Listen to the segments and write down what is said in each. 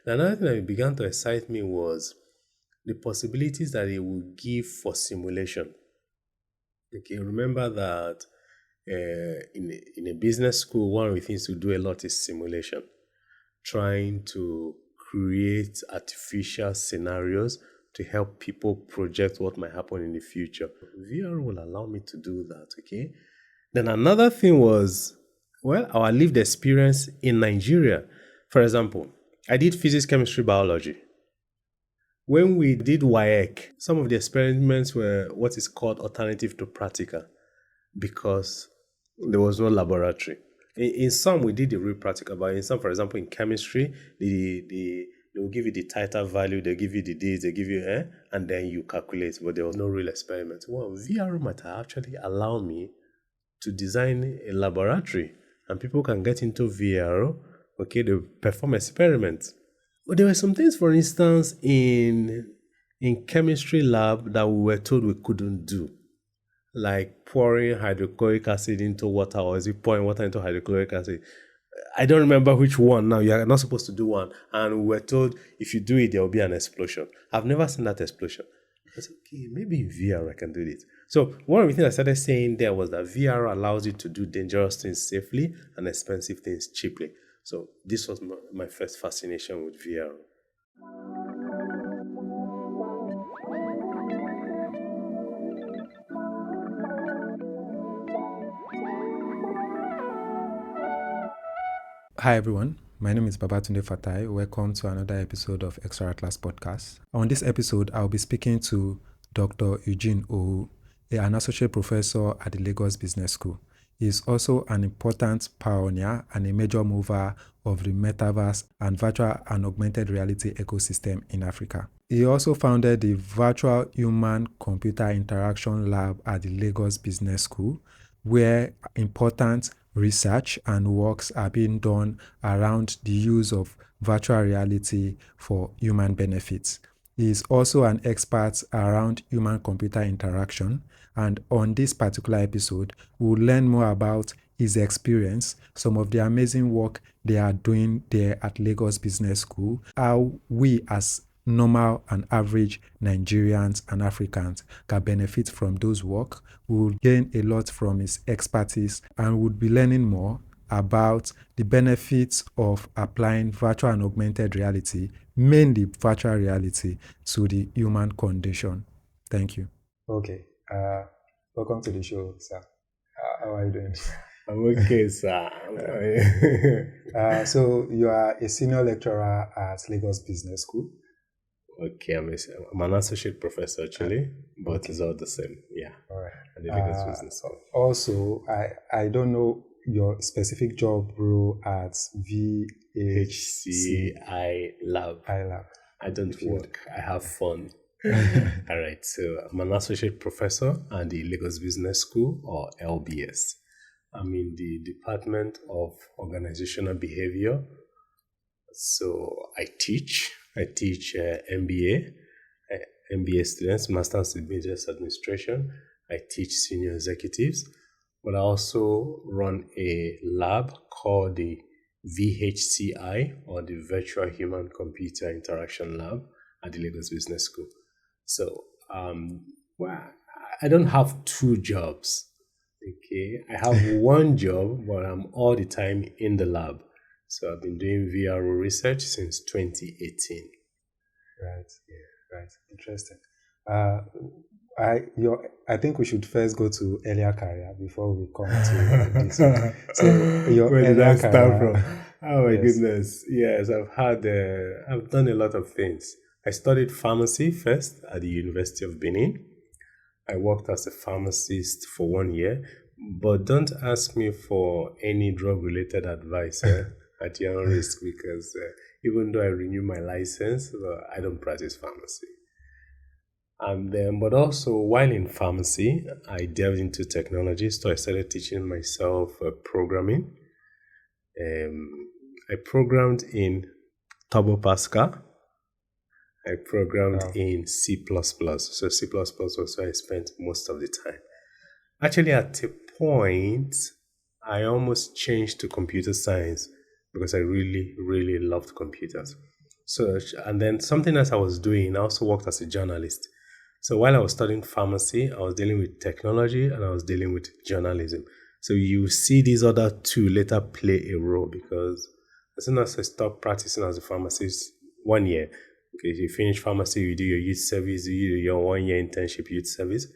Another thing that began to excite me was the possibilities that it would give for simulation. Okay, remember that in a business school, one of the things to do a lot is simulation, trying to create artificial scenarios to help people project what might happen in the future. VR will allow me to do that, okay? Then another thing was, well, our lived experience in Nigeria. For example, I did physics, chemistry, biology. When we did WIEC, some of the experiments were what is called alternative to practical because there was no laboratory. In some, we did the real practical, but in some, for example, in chemistry, they will give you the titer value, they give you the dates, they give you, and then you calculate, but there was no real experiment. Well, VR might actually allow me to design a laboratory, and people can get into VR, okay, they perform experiments. But there were some things, for instance, in chemistry lab that we were told we couldn't do, like pouring hydrochloric acid into water, or is it pouring water into hydrochloric acid? I don't remember which one now. You are not supposed to do one. And we were told if you do it, there will be an explosion. I've never seen that explosion. I said, okay, maybe in VR I can do this. So one of the things I started saying there was that VR allows you to do dangerous things safely and expensive things cheaply. So this was my first fascination with VR. Hi everyone, my name is Babatunde Fatai. Welcome to another episode of Extra Class Podcast. On this episode, I'll be speaking to Dr. Eugene Ohu, an associate professor at the Lagos Business School. He is also an important pioneer and a major mover of the metaverse and virtual and augmented reality ecosystem in Africa. He also founded the Virtual Human Computer Interaction Lab at the Lagos Business School, where important research and works are being done around the use of virtual reality for human benefits. He is also an expert around human-computer interaction, and on this particular episode, we'll learn more about his experience, some of the amazing work they are doing there at Lagos Business School, how we as normal and average Nigerians and Africans can benefit from those work. We will gain a lot from his expertise and we'll be learning more about the benefits of applying virtual and augmented reality, mainly virtual reality, to the human condition. Thank you. Okay. Welcome to the show, sir. How are you doing? I'm okay, sir. So you are a senior lecturer at Lagos Business School. Okay, I'm an associate professor actually, but okay. It's all the same. Yeah. All right. At the Lagos Business School. Also, I don't know your specific job role at VHCI Lab. I don't work. I have fun. All right. So I'm an associate professor at the Lagos Business School, or LBS. I'm in the Department of Organizational Behavior. So I teach MBA students, Masters in Business Administration. I teach senior executives, but I also run a lab called the VHCI, or the Virtual Human Computer Interaction Lab at the Lagos Business School. So, I don't have two jobs. Okay, I have one job, but I'm all the time in the lab. So I've been doing VRO research since 2018. Right. Yeah. Right. Interesting. I think we should first go to earlier career before we come to this. So your Where did I start career, from? Oh my goodness. Yes, I've done a lot of things. I studied pharmacy first at the University of Benin. I worked as a pharmacist for 1 year, but don't ask me for any drug-related advice at your own risk, because even though I renew my license, I don't practice pharmacy. And then, but also while in pharmacy, I delved into technology, so I started teaching myself programming. I programmed in Turbo Pascal. I programmed in C++. So C++ was where I spent most of the time. Actually, at a point, I almost changed to computer science because I really, really loved computers. So, and then something else I was doing, I also worked as a journalist. So while I was studying pharmacy, I was dealing with technology and I was dealing with journalism. So you see these other two later play a role, because as soon as I stopped practicing as a pharmacist 1 year, okay, you finish pharmacy, you do your youth service, you do your 1 year internship youth service,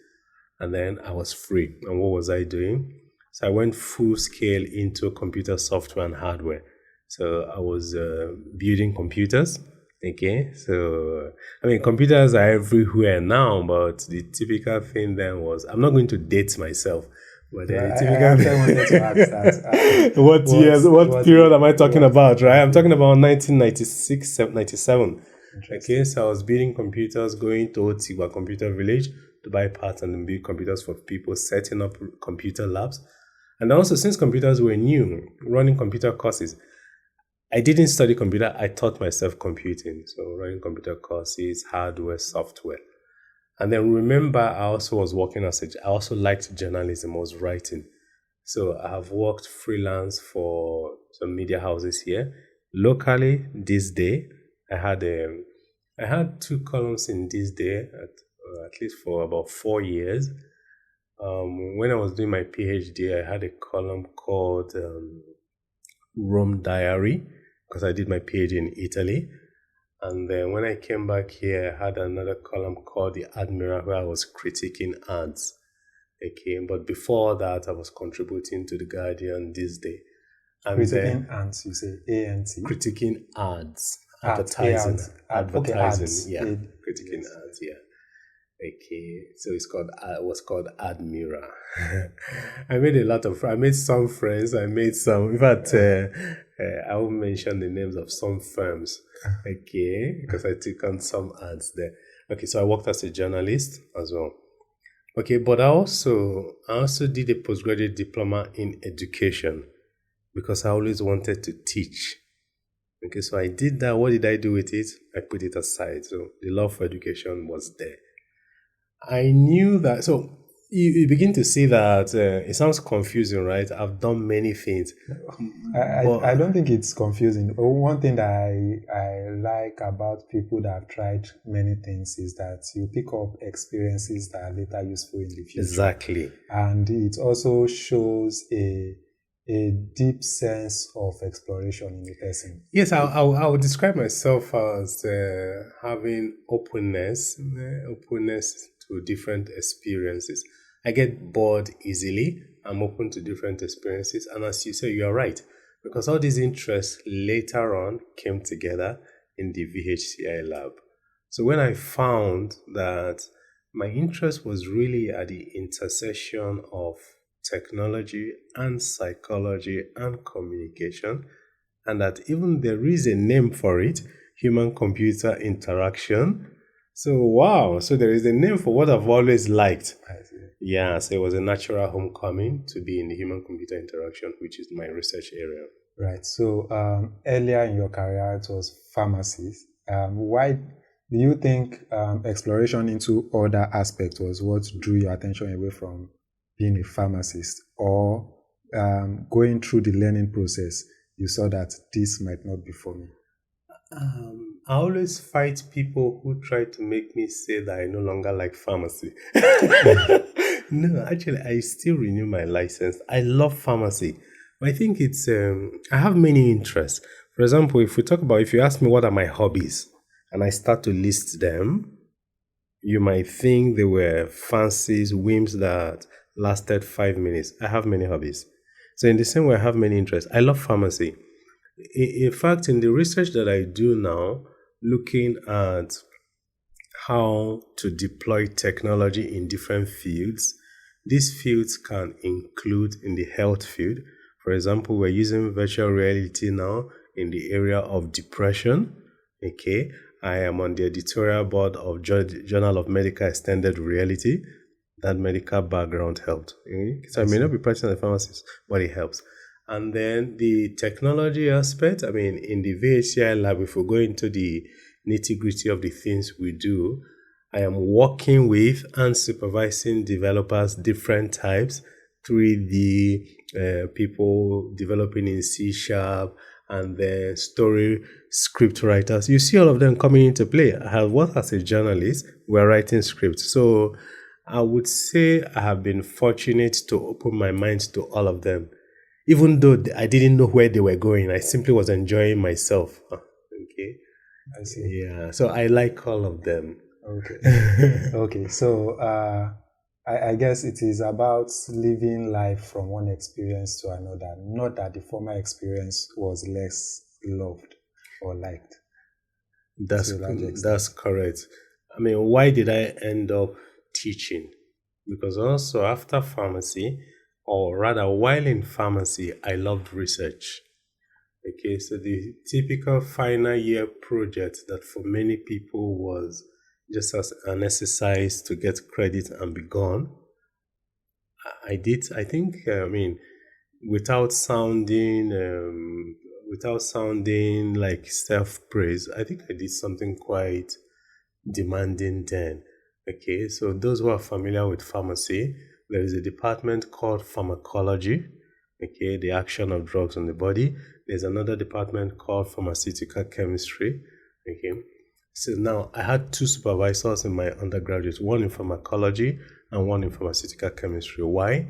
and then I was free. And what was I doing? So I went full scale into computer software and hardware. So I was building computers. Okay, so I mean, computers are everywhere now, but the typical thing then was, I'm not going to date myself, but the typical I wanted to ask that. what period am I talking about, right? I'm talking about 1996, 97. Okay, so I was building computers, going to Otigba Computer Village to buy parts and then build computers for people, setting up computer labs. And also, since computers were new, running computer courses, I didn't study computer, I taught myself computing. So running computer courses, hardware, software. And then remember, I also liked journalism, I was writing. So I have worked freelance for some media houses here. Locally, This Day, I had 2 columns in This Day, at least for about 4 years. When I was doing my PhD, I had a column called Rome Diary, because I did my PhD in Italy. And then when I came back here, I had another column called The Admiral, where I was critiquing ads. Okay, but before that, I was contributing to The Guardian, This Day. And critiquing ads, you say A-N-T? Critiquing ads. Advertising. Advertising, yeah. Critiquing Ads, yeah. Okay, so it was called Admira. I made some friends. I made some. In fact, I won't mention the names of some firms. Okay, because I took on some ads there. Okay, so I worked as a journalist as well. Okay, but I also did a postgraduate diploma in education because I always wanted to teach. Okay, so I did that. What did I do with it? I put it aside. So the love for education was there. I knew that. So you begin to see that it sounds confusing, right? I've done many things. I don't think it's confusing. One thing that I like about people that have tried many things is that you pick up experiences that are later useful in the future. Exactly. And it also shows a deep sense of exploration in the person. Yes, I would describe myself as having openness to different experiences. I get bored easily. I'm open to different experiences. And as you say, you're right. Because all these interests later on came together in the VHCI lab. So when I found that my interest was really at the intersection of technology and psychology and communication, and that even there is a name for it, human-computer interaction. So wow, so there is a name for what I've always liked. Yeah, so it was a natural homecoming to be in the human-computer interaction, which is my research area. Right. So earlier in your career, it was pharmacies. Why do you think exploration into other aspects was what drew your attention away from being a pharmacist, or going through the learning process, you saw that this might not be for me? I always fight people who try to make me say that I no longer like pharmacy. No, actually, I still renew my license. I love pharmacy. I think it's, I have many interests. For example, if you ask me what are my hobbies, and I start to list them, you might think they were fancies, whims that lasted 5 minutes. I have many hobbies. So in the same way, I have many interests. I love pharmacy. In fact, in the research that I do now, looking at how to deploy technology in different fields, these fields can include in the health field. For example, we're using virtual reality now in the area of depression. Okay, I am on the editorial board of Journal of Medical Extended Reality. That medical background helped. So I may not be practicing as a pharmacist, but it helps. And then the technology aspect, I mean, in the VHCI lab, if we go into the nitty-gritty of the things we do, I am working with and supervising developers, different types, 3D, people developing in C# and then story script writers. You see all of them coming into play. I have worked as a journalist. We're writing scripts. So I would say I have been fortunate to open my mind to all of them. Even though I didn't know where they were going, I simply was enjoying myself. Okay. I see. Yeah. So I like all of them. Okay. Okay. So I guess it is about living life from one experience to another, not that the former experience was less loved or liked. That's correct. I mean, why did I end up teaching? Because also after pharmacy, or rather while in pharmacy, I loved research. Okay, so the typical final year project that for many people was just as an exercise to get credit and be gone. I think, without sounding like self-praise, I think I did something quite demanding then. Okay, so those who are familiar with pharmacy, there is a department called pharmacology, okay, the action of drugs on the body. There's another department called pharmaceutical chemistry, okay. So now I had two supervisors in my undergraduate, one in pharmacology and one in pharmaceutical chemistry. Why?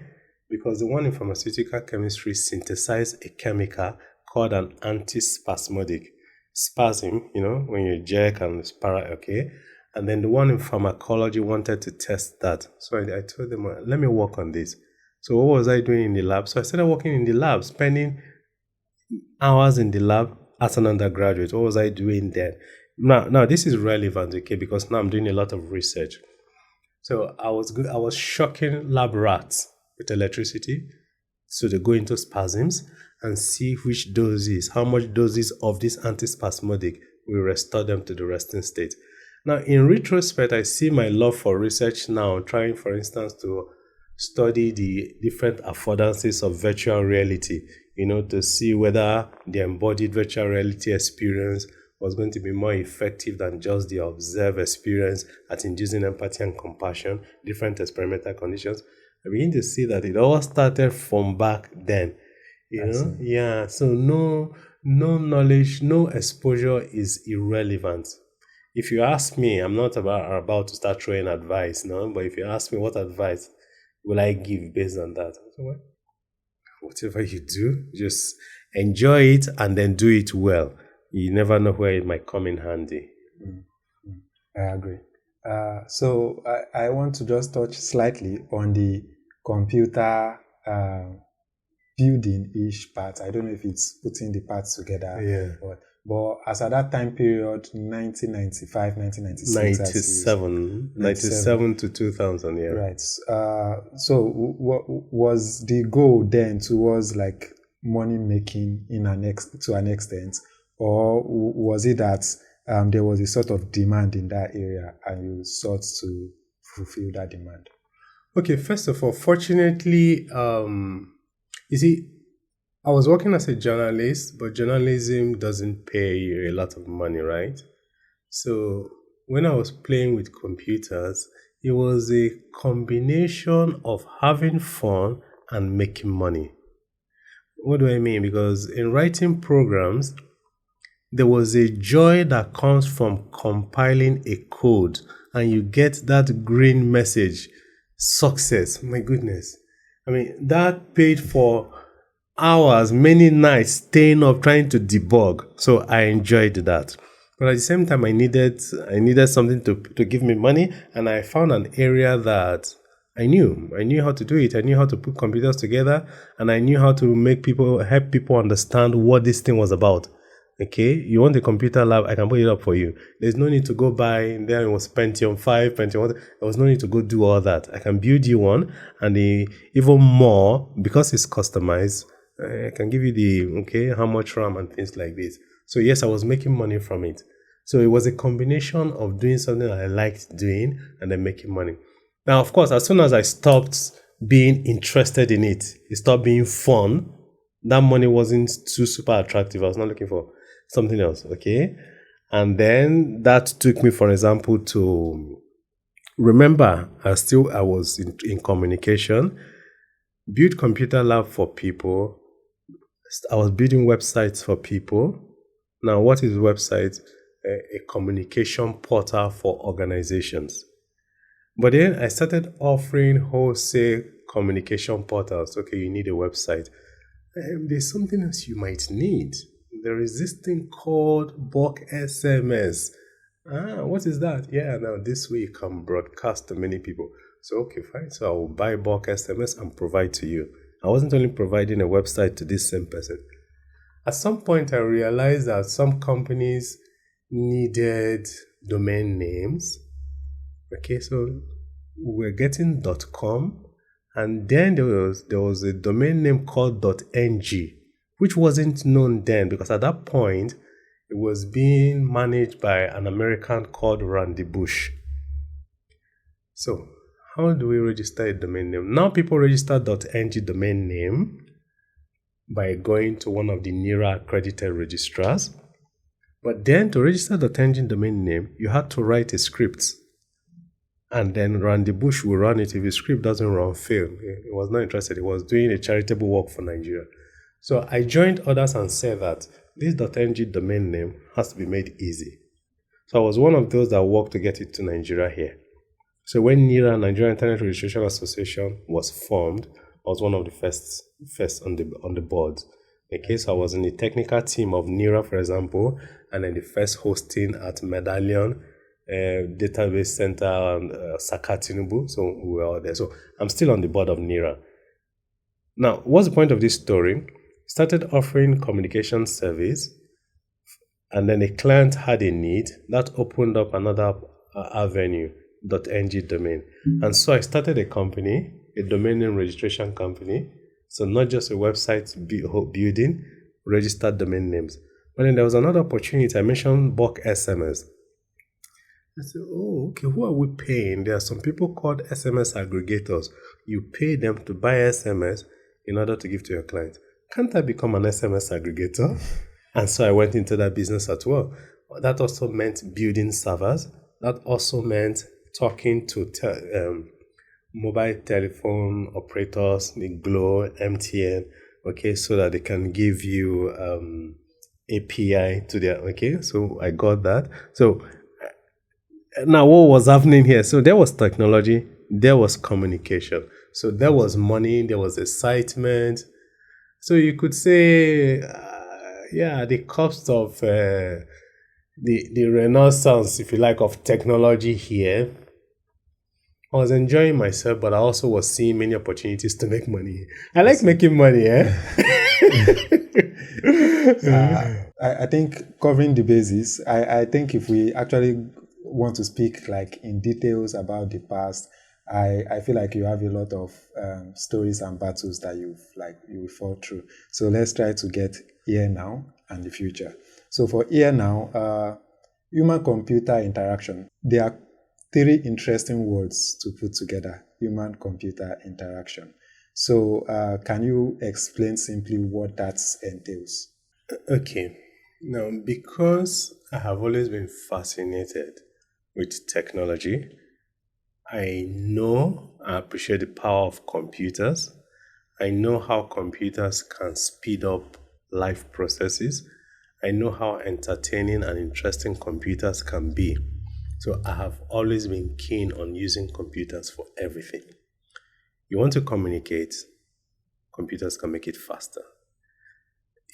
Because the one in pharmaceutical chemistry synthesized a chemical called an antispasmodic. Spasm, when you jerk and okay. And then the one in pharmacology wanted to test that. So I told them, let me work on this. So what was I doing in the lab? So I started working in the lab, spending hours in the lab as an undergraduate. What was I doing then? Now this is relevant, okay, because now I'm doing a lot of research. So I was shocking lab rats with electricity. So they go into spasms and see which doses, how much doses of this antispasmodic will restore them to the resting state. Now, in retrospect, I see my love for research now, trying, for instance, to study the different affordances of virtual reality, to see whether the embodied virtual reality experience was going to be more effective than just the observed experience at inducing empathy and compassion, different experimental conditions. I begin to see that it all started from back then. Yeah. So no knowledge, no exposure is irrelevant. If you ask me, I'm not about to start throwing advice, no. But if you ask me what advice will I give based on that, so whatever you do, just enjoy it and then do it well. You never know where it might come in handy. I agree. So I want to just touch slightly on the computer building-ish part. I don't know if it's putting the parts together. Yeah. But as at that time period, 1995, 1996. 97 to 2000, yeah. Right. So what was the goal then towards like money making to an extent? Or was it that there was a sort of demand in that area and you sought to fulfill that demand? Okay, first of all, fortunately, you see, I was working as a journalist, but journalism doesn't pay you a lot of money, right? So when I was playing with computers, it was a combination of having fun and making money. What do I mean? Because in writing programs, there was a joy that comes from compiling a code and you get that green message, success. My goodness. I mean, that paid for hours, many nights staying up trying to debug. So I enjoyed that. But at the same time, I needed something to give me money, and I found an area that I knew how to do it. I knew how to put computers together, and I knew how to help people understand what this thing was about. Okay, you want a computer lab, I can put it up for you. There's no need to go buy, there it was Pentium 5, Pentium 1. There was no need to go do all that. I can build you one, and even more, because it's customized, I can give you how much RAM and things like this. So yes, I was making money from it. So it was a combination of doing something I liked doing and then making money. Now, of course, as soon as I stopped being interested in it, it stopped being fun. That money wasn't too super attractive. I was not looking for something else, okay? And then that took me, for example, to remember, I was in communication, build computer lab for people, I was building websites for people. Now, what is website? A communication portal for organizations. But then I started offering wholesale communication portals. Okay, you need a website. There's something else you might need. There is this thing called bulk SMS. What is that? Yeah, now this way you can broadcast to many people. So, okay, fine. So I will buy bulk SMS and provide to you. I wasn't only providing a website to this same person. At some point, I realized that some companies needed domain names. Okay, so we're getting .com, and then there was a domain name called .ng, which wasn't known then because at that point it was being managed by an American called Randy Bush. So how do we register a domain name? Now people register .ng domain name by going to one of the NERA accredited registrars. But then to register .ng domain name, you had to write a script. And then Randy Bush will run it. If the script doesn't run, fail. He was not interested. He was doing a charitable work for Nigeria. So I joined others and said that this .ng domain name has to be made easy. So I was one of those that worked to get it to Nigeria here. So when NERA, Nigeria Internet Registration Association, was formed, I was one of the first on the board. Okay, so I was in the technical team of NERA, for example, and then the first hosting at Medallion Database Center and Saka Tinubu. So we were all there. So I'm still on the board of NERA. Now, what's the point of this story? Started offering communication service, and then a client had a need that opened up another avenue, .ng domain. And so I started a company, a domain name registration company. So not just a website building, registered domain names. But then there was another opportunity. I mentioned bulk SMS. I said, oh, okay, who are we paying? There are some people called SMS aggregators. You pay them to buy SMS in order to give to your client. Can't I become an SMS aggregator? And so I went into that business as well. That also meant building servers. That also meant talking to mobile telephone operators, the Glo, MTN, okay, so that they can give you API to their, okay, so I got that. So now what was happening here? So there was technology, there was communication. So there was money, there was excitement. So you could say, the cost of the renaissance, if you like, of technology here. I was enjoying myself, but I also was seeing many opportunities to make money. I like making money, I think covering the basis, I think if we actually want to speak like in details about the past, I feel like you have a lot of stories and battles that you will fall through. So let's try to get here now and the future. So for here now, human-computer interaction. There are three interesting words to put together: human-computer interaction. So can you explain simply what that entails? Okay. Now, because I have always been fascinated with technology, I know I appreciate the power of computers. I know how computers can speed up life processes. I know how entertaining and interesting computers can be. So I have always been keen on using computers for everything. You want to communicate, computers can make it faster.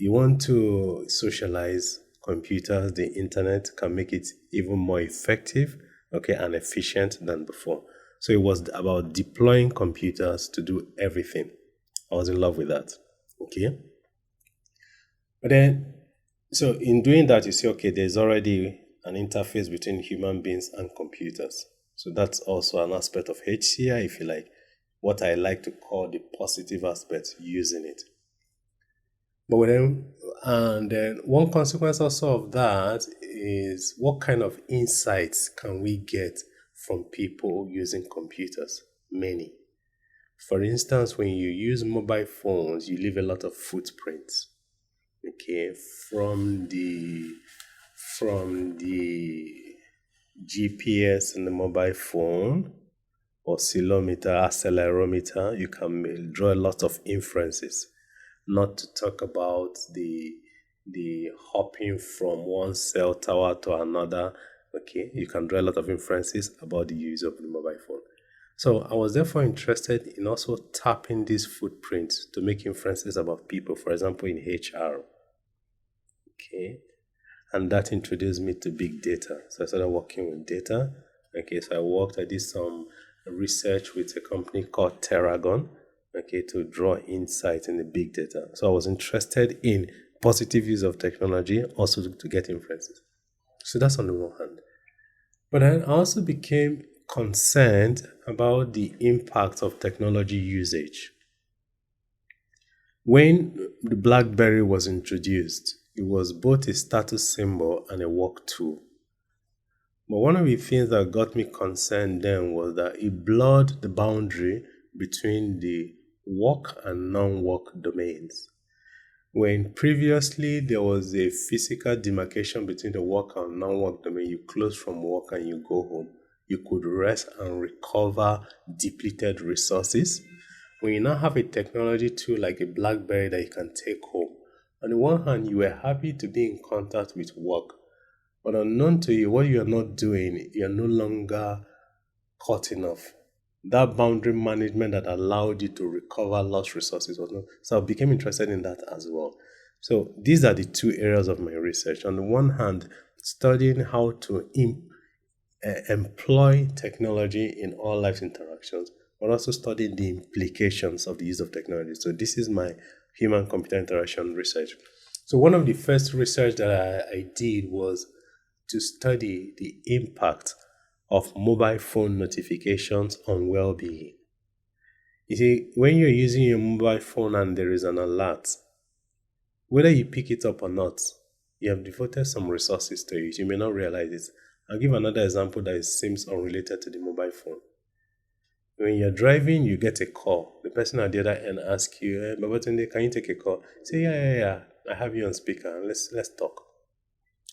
You want to socialize, computers, the internet can make it even more effective, okay, and efficient than before. So it was about deploying computers to do everything. I was in love with that, okay? But then, so in doing that, you see, okay, there's already an interface between human beings and computers. So that's also an aspect of HCI, if you like, what I like to call the positive aspect, using it. But then one consequence also of that is what kind of insights can we get from people using computers? Many. For instance, when you use mobile phones, you leave a lot of footprints. Okay, from the GPS in the mobile phone, oscillometer, accelerometer, you can draw a lot of inferences. not to talk about the hopping from one cell tower to another. Okay, you can draw a lot of inferences about the use of the mobile phone. So I was therefore interested in also tapping these footprints to make inferences about people, for example, in HR. Okay, and that introduced me to big data. So I started working with data. Okay, so I did some research with a company called Terragon, okay, to draw insight in the big data. So I was interested in positive use of technology, also to get inferences. So that's on the one hand. But I also became concerned about the impact of technology usage. When the BlackBerry was introduced, it was both a status symbol and a work tool. But one of the things that got me concerned then was that it blurred the boundary between the work and non-work domains. When previously there was a physical demarcation between the work and non-work domain, you close from work and you go home, you could rest and recover depleted resources. When you now have a technology tool like a BlackBerry that you can take home, on the one hand, you were happy to be in contact with work, but unknown to you, what you are not doing, you're no longer cutting off. That boundary management that allowed you to recover lost resources was not. So I became interested in that as well. So these are the two areas of my research. On the one hand, studying how to employ technology in all life interactions, but also studying the implications of the use of technology. So this is my human-computer interaction research. So one of the first research that I did was to study the impact of mobile phone notifications on well-being. You see, when you're using your mobile phone and there is an alert, whether you pick it up or not, you have devoted some resources to it. You may not realize it. I'll give another example that seems unrelated to the mobile phone. When you're driving, you get a call. The person at the other end asks you, hey, Babatunde, can you take a call? Say, yeah. I have you on speaker. Let's talk.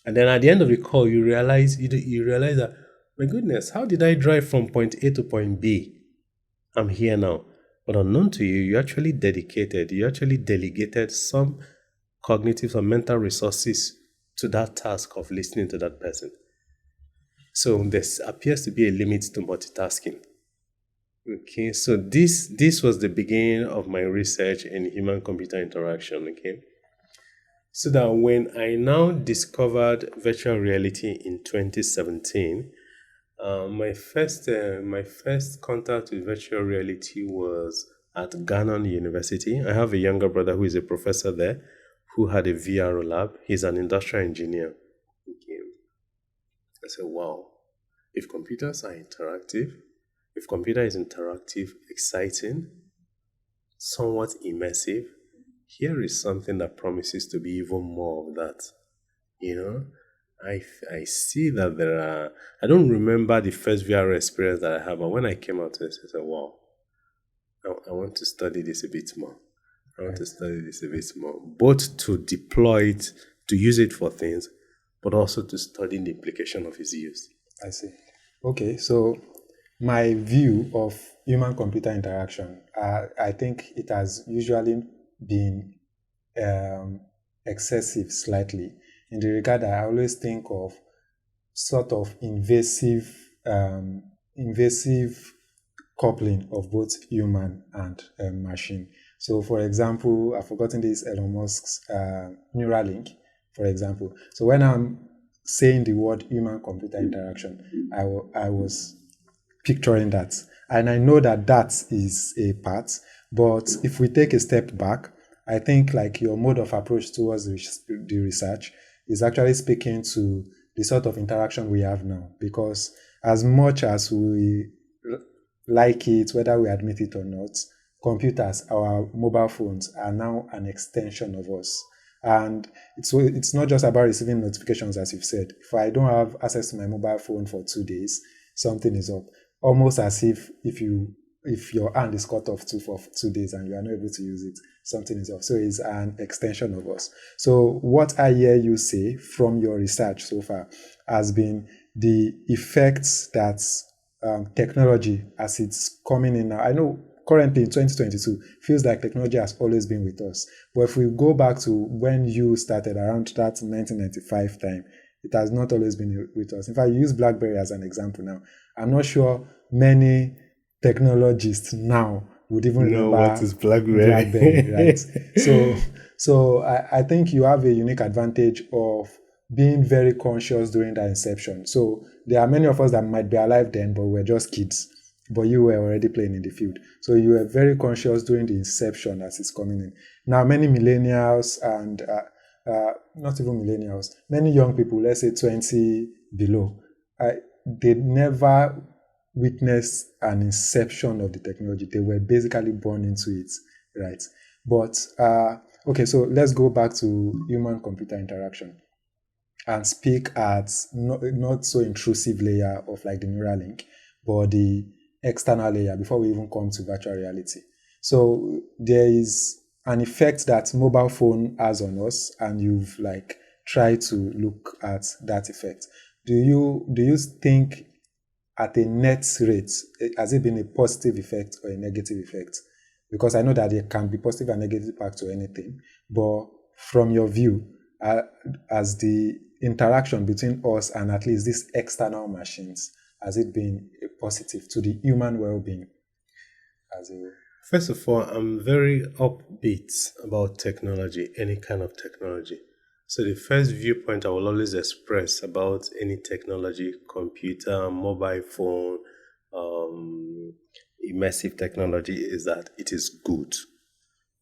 And then at the end of the call, you realize that, my goodness, how did I drive from point A to point B? I'm here now. But unknown to you, you actually delegated some cognitive or mental resources to that task of listening to that person. So there appears to be a limit to multitasking. Okay, so this was the beginning of my research in human-computer interaction, okay? So that when I now discovered virtual reality in 2017, my first contact with virtual reality was at Gannon University. I have a younger brother who is a professor there, who had a VR lab. He's an industrial engineer. Okay. I said, wow, if computers are interactive, if computer is interactive, exciting, somewhat immersive, here is something that promises to be even more of that. You know, I see that there are, I don't remember the first VR experience that I had, but when I came out to this, I said, wow, I want to study this a bit more. Both to deploy it, to use it for things, but also to study the implication of its use. I see. Okay, so my view of human-computer interaction, I think it has usually been excessive slightly, in the regard that I always think of sort of invasive coupling of both human and machine. So, for example, I've forgotten this Elon Musk's Neuralink, for example. So when I'm saying the word human-computer interaction, I was picturing that. And I know that that is a part, but if we take a step back, I think like your mode of approach towards the research is actually speaking to the sort of interaction we have now. Because as much as we like it, whether we admit it or not, computers, our mobile phones are now an extension of us. And it's not just about receiving notifications, as you've said. If I don't have access to my mobile phone for 2 days, something is up. Almost as if your hand is cut off for 2 days and you are not able to use it, something is off. So it's an extension of us. So what I hear you say from your research so far has been the effects that technology, as it's coming in now. I know currently in 2022, feels like technology has always been with us. But if we go back to when you started around that 1995 time, it has not always been with us. In fact, you use BlackBerry as an example now. I'm not sure many technologists now would even know remember what is BlackBerry. right? So I think you have a unique advantage of being very conscious during that inception. So there are many of us that might be alive then, but we're just kids. But you were already playing in the field. So you were very conscious during the inception as it's coming in. Now, many millennials and not even millennials, many young people, let's say 20 below, they never witnessed an inception of the technology. They were basically born into it, right? But, okay, so let's go back to human-computer interaction and speak at not so intrusive layer of like the neural link, but the external layer before we even come to virtual reality. So there is an effect that mobile phone has on us, and you've like tried to look at that effect. Do you think at a net rate, has it been a positive effect or a negative effect? Because I know that there can be positive and negative part to anything, but from your view, as the interaction between us and at least these external machines, has it been a positive to the human well-being? First of all, I'm very upbeat about technology, any kind of technology. So the first viewpoint I will always express about any technology, computer, mobile phone, immersive technology, is that it is good.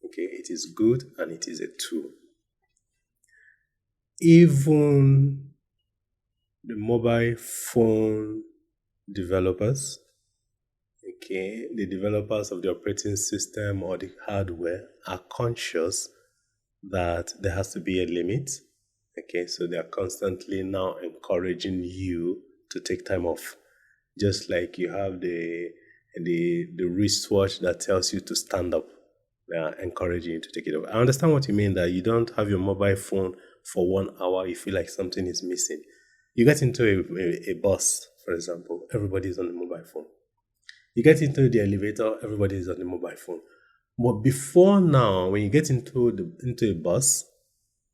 Okay, it is good and it is a tool. Even the mobile phone developers, okay, the developers of the operating system or the hardware are conscious that there has to be a limit. Okay, so they are constantly now encouraging you to take time off. Just like you have the wristwatch that tells you to stand up. They are encouraging you to take it off. I understand what you mean, that you don't have your mobile phone for 1 hour, you feel like something is missing. You get into a bus, for example, everybody's on the mobile phone. You get into the elevator, everybody is on the mobile phone. But before now, when you get into a bus,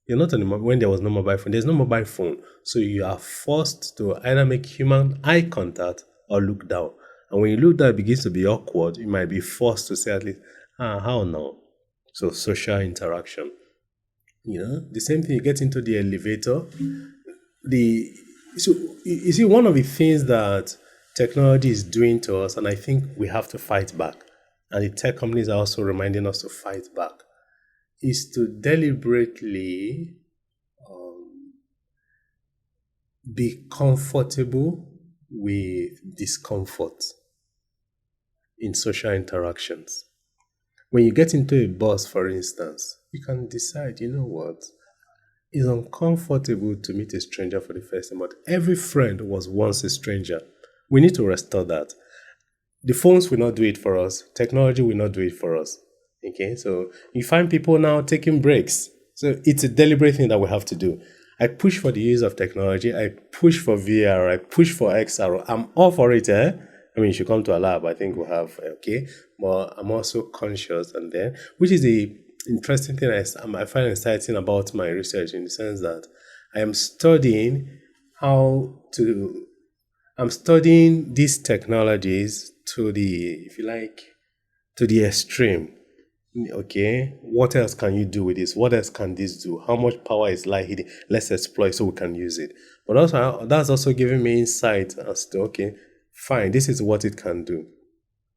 you're not on the when there was no mobile phone. There's no mobile phone, so you are forced to either make human eye contact or look down. And when you look down, it begins to be awkward. You might be forced to say at least, how now? So social interaction. The same thing. You get into the elevator. So you see, one of the things that technology is doing to us, and I think we have to fight back, and the tech companies are also reminding us to fight back, is to deliberately be comfortable with discomfort in social interactions. When you get into a bus, for instance, you can decide, you know what? It's uncomfortable to meet a stranger for the first time, but every friend was once a stranger. We need to restore that. The phones will not do it for us. Technology will not do it for us. Okay, so you find people now taking breaks. So it's a deliberate thing that we have to do. I push for the use of technology. I push for VR. I push for XR. I'm all for it. I mean, you should come to a lab. I think we'll have, okay. But I'm also conscious, and then, which is the interesting thing I find exciting about my research, in the sense that I am studying I'm studying these technologies to the, if you like, to the extreme. Okay, what else can you do with this? What else can this do? How much power is like hidden? Let's exploit so we can use it. But also, that's also giving me insight as to, okay, fine, this is what it can do.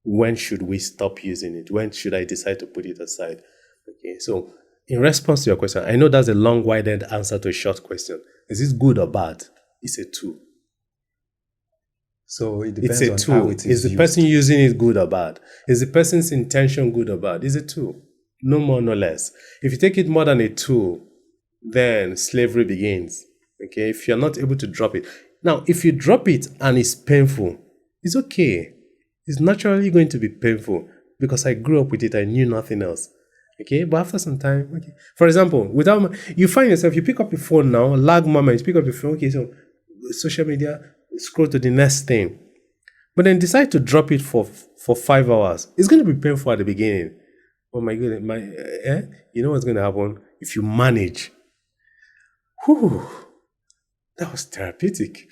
When should we stop using it? When should I decide to put it aside? Okay, so in response to your question, I know that's a long-winded answer to a short question. Is this good or bad? It's a tool. So it depends it's a on tool. how it is the used. person using it good or bad? Is the person's intention good or bad? It's a tool. No more, no less. If you take it more than a tool, then slavery begins. Okay, if you're not able to drop it. Now, if you drop it and it's painful, it's okay. It's naturally going to be painful because I grew up with it. I knew nothing else. Okay, but after some time, okay. For example, you find yourself, you pick up your phone now, lag moment, you pick up your phone, okay, so social media, scroll to the next thing. but then decide to drop it for 5 hours. It's going to be painful at the beginning. Oh my goodness, you know what's going to happen if you manage? Whew, that was therapeutic.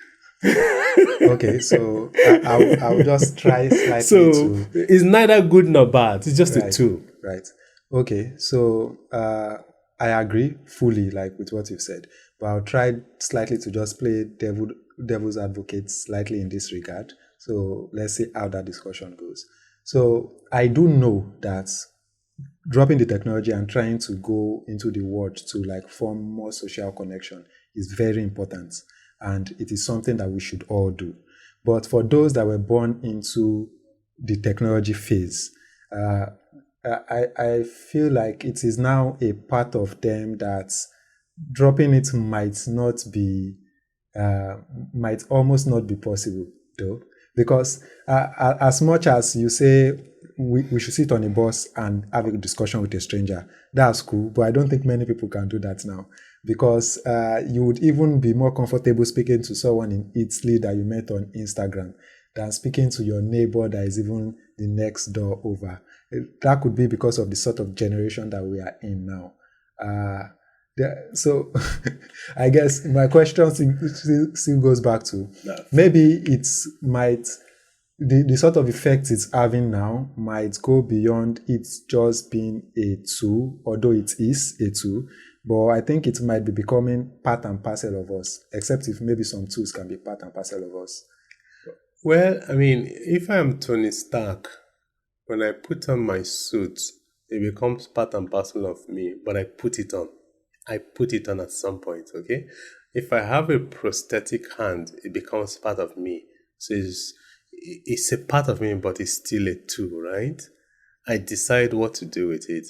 Okay, so I'll just try slightly So to. it's neither good nor bad. It's just a Right, tool. right. Okay, so I agree fully, like with what you've said, but I'll try slightly to just play devil's advocate slightly in this regard. So let's see how that discussion goes. So I do know that dropping the technology and trying to go into the world to like form more social connection is very important, and it is something that we should all do. But for those that were born into the technology phase, I feel like it is now a part of them that dropping it might almost not be possible though, because as much as you say we should sit on a bus and have a discussion with a stranger, that's cool, but I don't think many people can do that now, because you would even be more comfortable speaking to someone in Italy that you met on Instagram than speaking to your neighbor that is even the next door over. That could be because of the sort of generation that we are in now. So I guess my question still goes back to maybe the sort of effect it's having now might go beyond it just being a tool, although it is a tool, but I think it might be becoming part and parcel of us, except if maybe some tools can be part and parcel of us. Well, I mean, if I'm Tony Stark, when I put on my suit, it becomes part and parcel of me, but I put it on. I put it on at some point, okay? If I have a prosthetic hand, it becomes part of me. So it's a part of me, but it's still a tool, right? I decide what to do with it.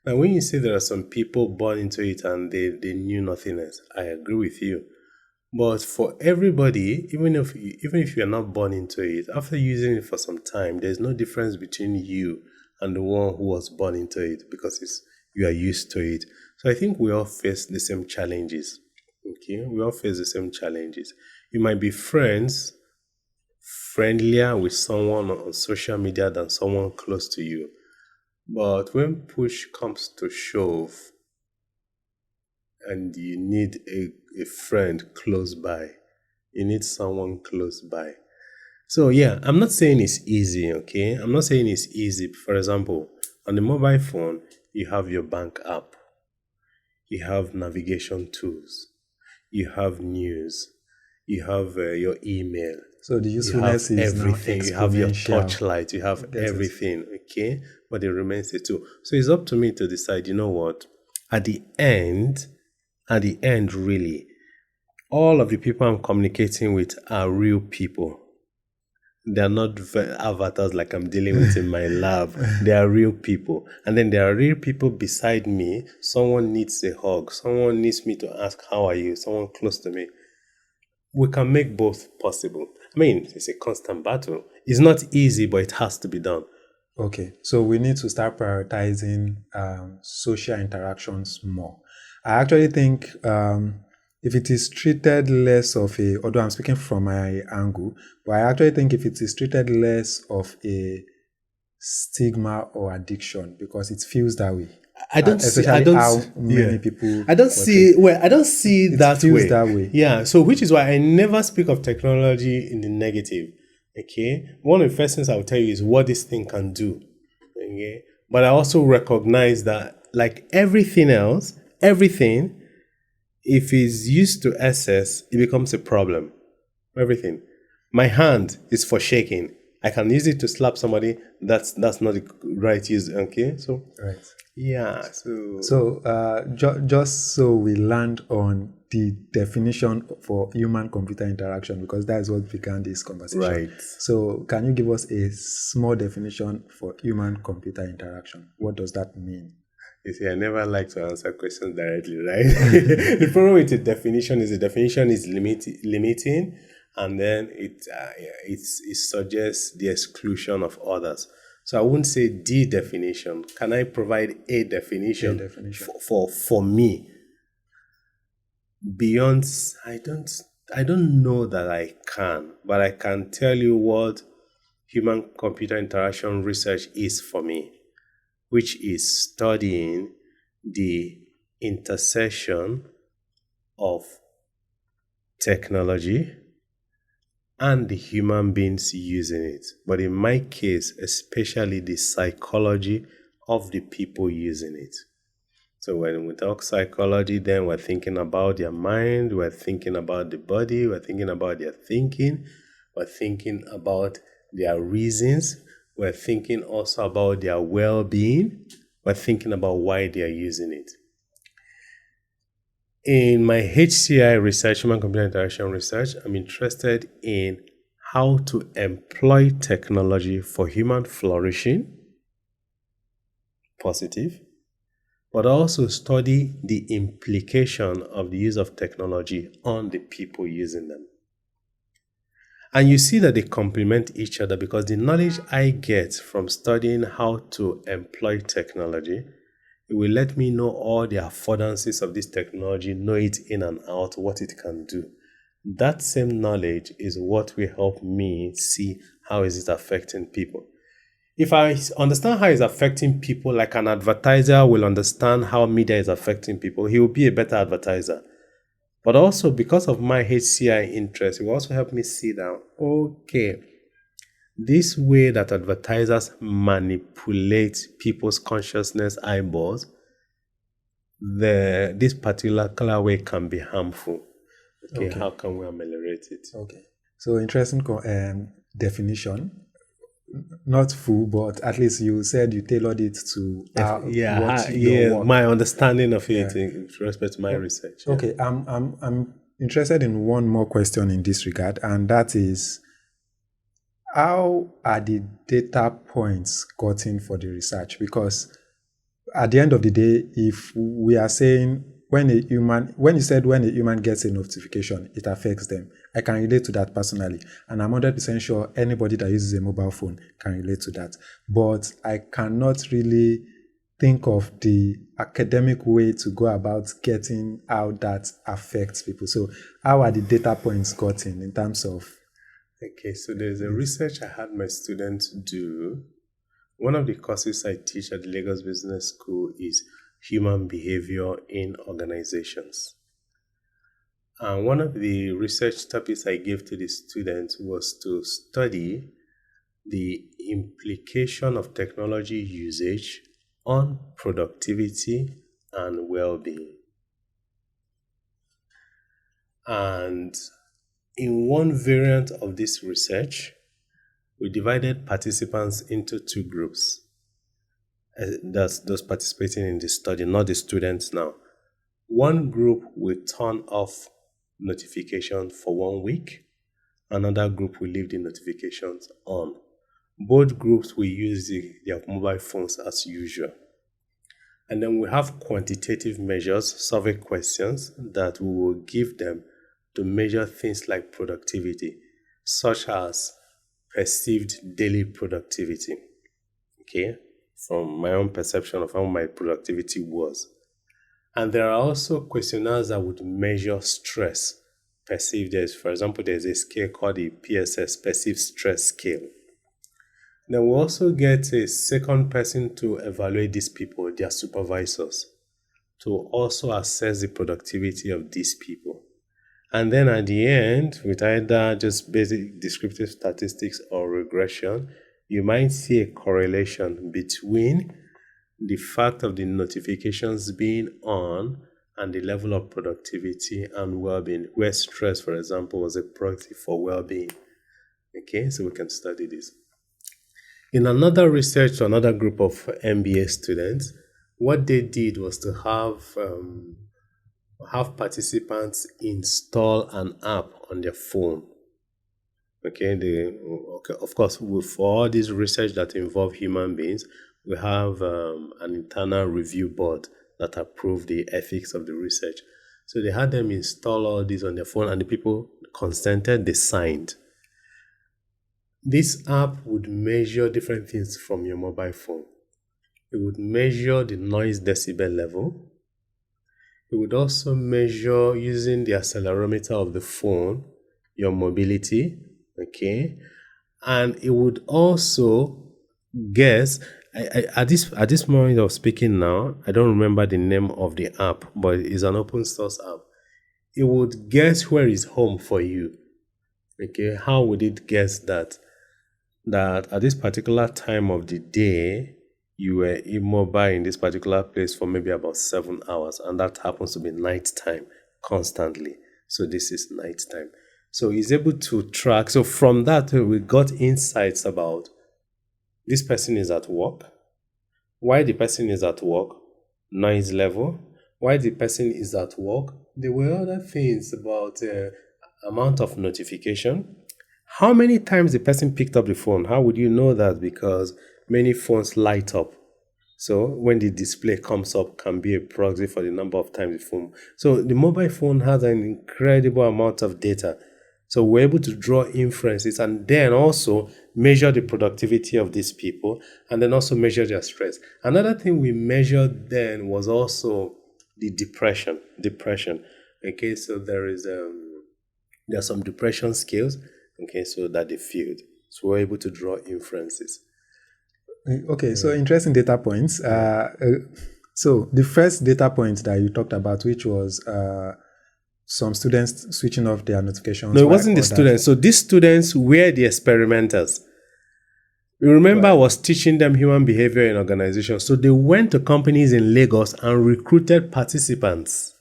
Now, when you say there are some people born into it and they knew nothing else, I agree with you. But for everybody, even if you're not born into it, after using it for some time, there's no difference between you and the one who was born into it, because you are used to it. So I think we all face the same challenges. Okay, we all face the same challenges. You might be friendlier with someone on social media than someone close to you. But when push comes to shove and you need a friend close by, you need someone close by. So yeah, I'm not saying it's easy, okay? I'm not saying it's easy. For example, on the mobile phone, you have your bank app, you have navigation tools, you have news, you have your email. So the You have usefulness is now everything. You have your exponential. torchlight. You have Get it. everything, okay? But it remains a tool. So it's up to me to decide, you know what? At the end, really, all of the people I'm communicating with are real people. They are not avatars like I'm dealing with in my lab. They are real people. And then there are real people beside me. Someone needs a hug. Someone needs me to ask, how are you? Someone close to me. We can make both possible. I mean, it's a constant battle. It's not easy, but it has to be done. Okay, so we need to start prioritizing social interactions more. I actually think if it is treated less of although I'm speaking from my angle, but I actually think if it is treated less of a stigma or addiction, because it feels that way. I don't see. I Especially don't. how s- many yeah. people I don't portray. see. Well, I don't see It that feels way. that way. Yeah. So, which is why I never speak of technology in the negative. Okay. One of the first things I will tell you is what this thing can do. Okay. But I also recognize that, like everything else, everything, if it's used to excess, it becomes a problem. Everything. My hand is for shaking. I can use it to slap somebody. That's not the right use. Okay. So Right. yeah. So just so we land on the definition for human-computer interaction, because that is what began this conversation. Right. So can you give us a small definition for human-computer interaction? What does that mean? You see, I never like to answer questions directly, right? The problem with the definition is limiting, and then it suggests the exclusion of others. So I wouldn't say the definition. Can I provide a definition, for me? Beyond, I don't know that I can, but I can tell you what human-computer interaction research is for me, which is studying the intersection of technology and the human beings using it. But in my case, especially the psychology of the people using it. So when we talk psychology, then we're thinking about their mind, we're thinking about the body, we're thinking about their thinking, we're thinking about their reasons, we're thinking also about their well-being, we're thinking about why they are using it. In my HCI research, human computer interaction research, I'm interested in how to employ technology for human flourishing, positive, but also study the implication of the use of technology on the people using them. And you see that they complement each other because the knowledge I get from studying how to employ technology, it will let me know all the affordances of this technology, know it in and out, what it can do. That same knowledge is what will help me see how is it affecting people. If I understand how it's affecting people, like an advertiser will understand how media is affecting people, he will be a better advertiser. But also because of my HCI interest, it will also help me see that, okay, this way that advertisers manipulate people's consciousness eyeballs, this particular way can be harmful. Okay, how can we ameliorate it? Okay. So interesting definition. Not full, but at least you said you tailored it to your work. My understanding of it with respect to my research. Okay, I'm interested in one more question in this regard, and that is, how are the data points gotten for the research? Because at the end of the day, if we are saying when you said when a human gets a notification, it affects them, I can relate to that personally. And I'm 100% sure anybody that uses a mobile phone can relate to that. But I cannot really think of the academic way to go about getting how that affects people. So how are the data points gotten in terms of... Okay, so there's a research I had my students do. One of the courses I teach at the Lagos Business School is human behavior in organizations. And one of the research topics I gave to the students was to study the implication of technology usage on productivity and well-being. And in one variant of this research, we divided participants into two groups. That's those participating in the study, not the students now. One group will turn off notifications for 1 week. Another group will leave the notifications on. Both groups will use their mobile phones as usual. And then we have quantitative measures, survey questions that we will give them to measure things like productivity, such as perceived daily productivity. Okay? From my own perception of how my productivity was. And there are also questionnaires that would measure stress perceived. For example, there's a scale called the PSS, Perceived Stress Scale. Then we also get a second person to evaluate these people, their supervisors, to also assess the productivity of these people. And then at the end, with either just basic descriptive statistics or regression, you might see a correlation between the fact of the notifications being on and the level of productivity and well-being, where stress, for example, was a proxy for well-being. Okay, so we can study this. In another research to another group of MBA students, what they did was to have participants install an app on their phone. Okay, of course, for all this research that involve human beings, we have an internal review board that approve the ethics of the research. So they had them install all these on their phone, and the people consented, they signed. This app would measure different things from your mobile phone. It would measure the noise decibel level. It would also measure, using the accelerometer of the phone, your mobility, okay? And it would also guess. At this moment of speaking now, I don't remember the name of the app, but it's an open source app. It would guess where is home for you. Okay, how would it guess that at this particular time of the day you were immobile in this particular place for maybe about 7 hours, and that happens to be night time constantly. So this is night time. So he's able to track. So from that, we got insights about this person is at work, why the person is at work, noise level, why the person is at work. There were other things about amount of notification. How many times the person picked up the phone? How would you know that? Because many phones light up. So when the display comes up, can be a proxy for the number of times the phone. So the mobile phone has an incredible amount of data. So we're able to draw inferences and then also measure the productivity of these people and then also measure their stress. Another thing we measured then was also the depression. Okay, so there are some depression scales. Okay, so that they field. So we're able to draw inferences. Okay, so interesting data points. So the first data point that you talked about, which was some students switching off their notifications. No, it wasn't the students. So these students were the experimenters. You remember I was teaching them human behavior in organizations. So they went to companies in Lagos and recruited participants.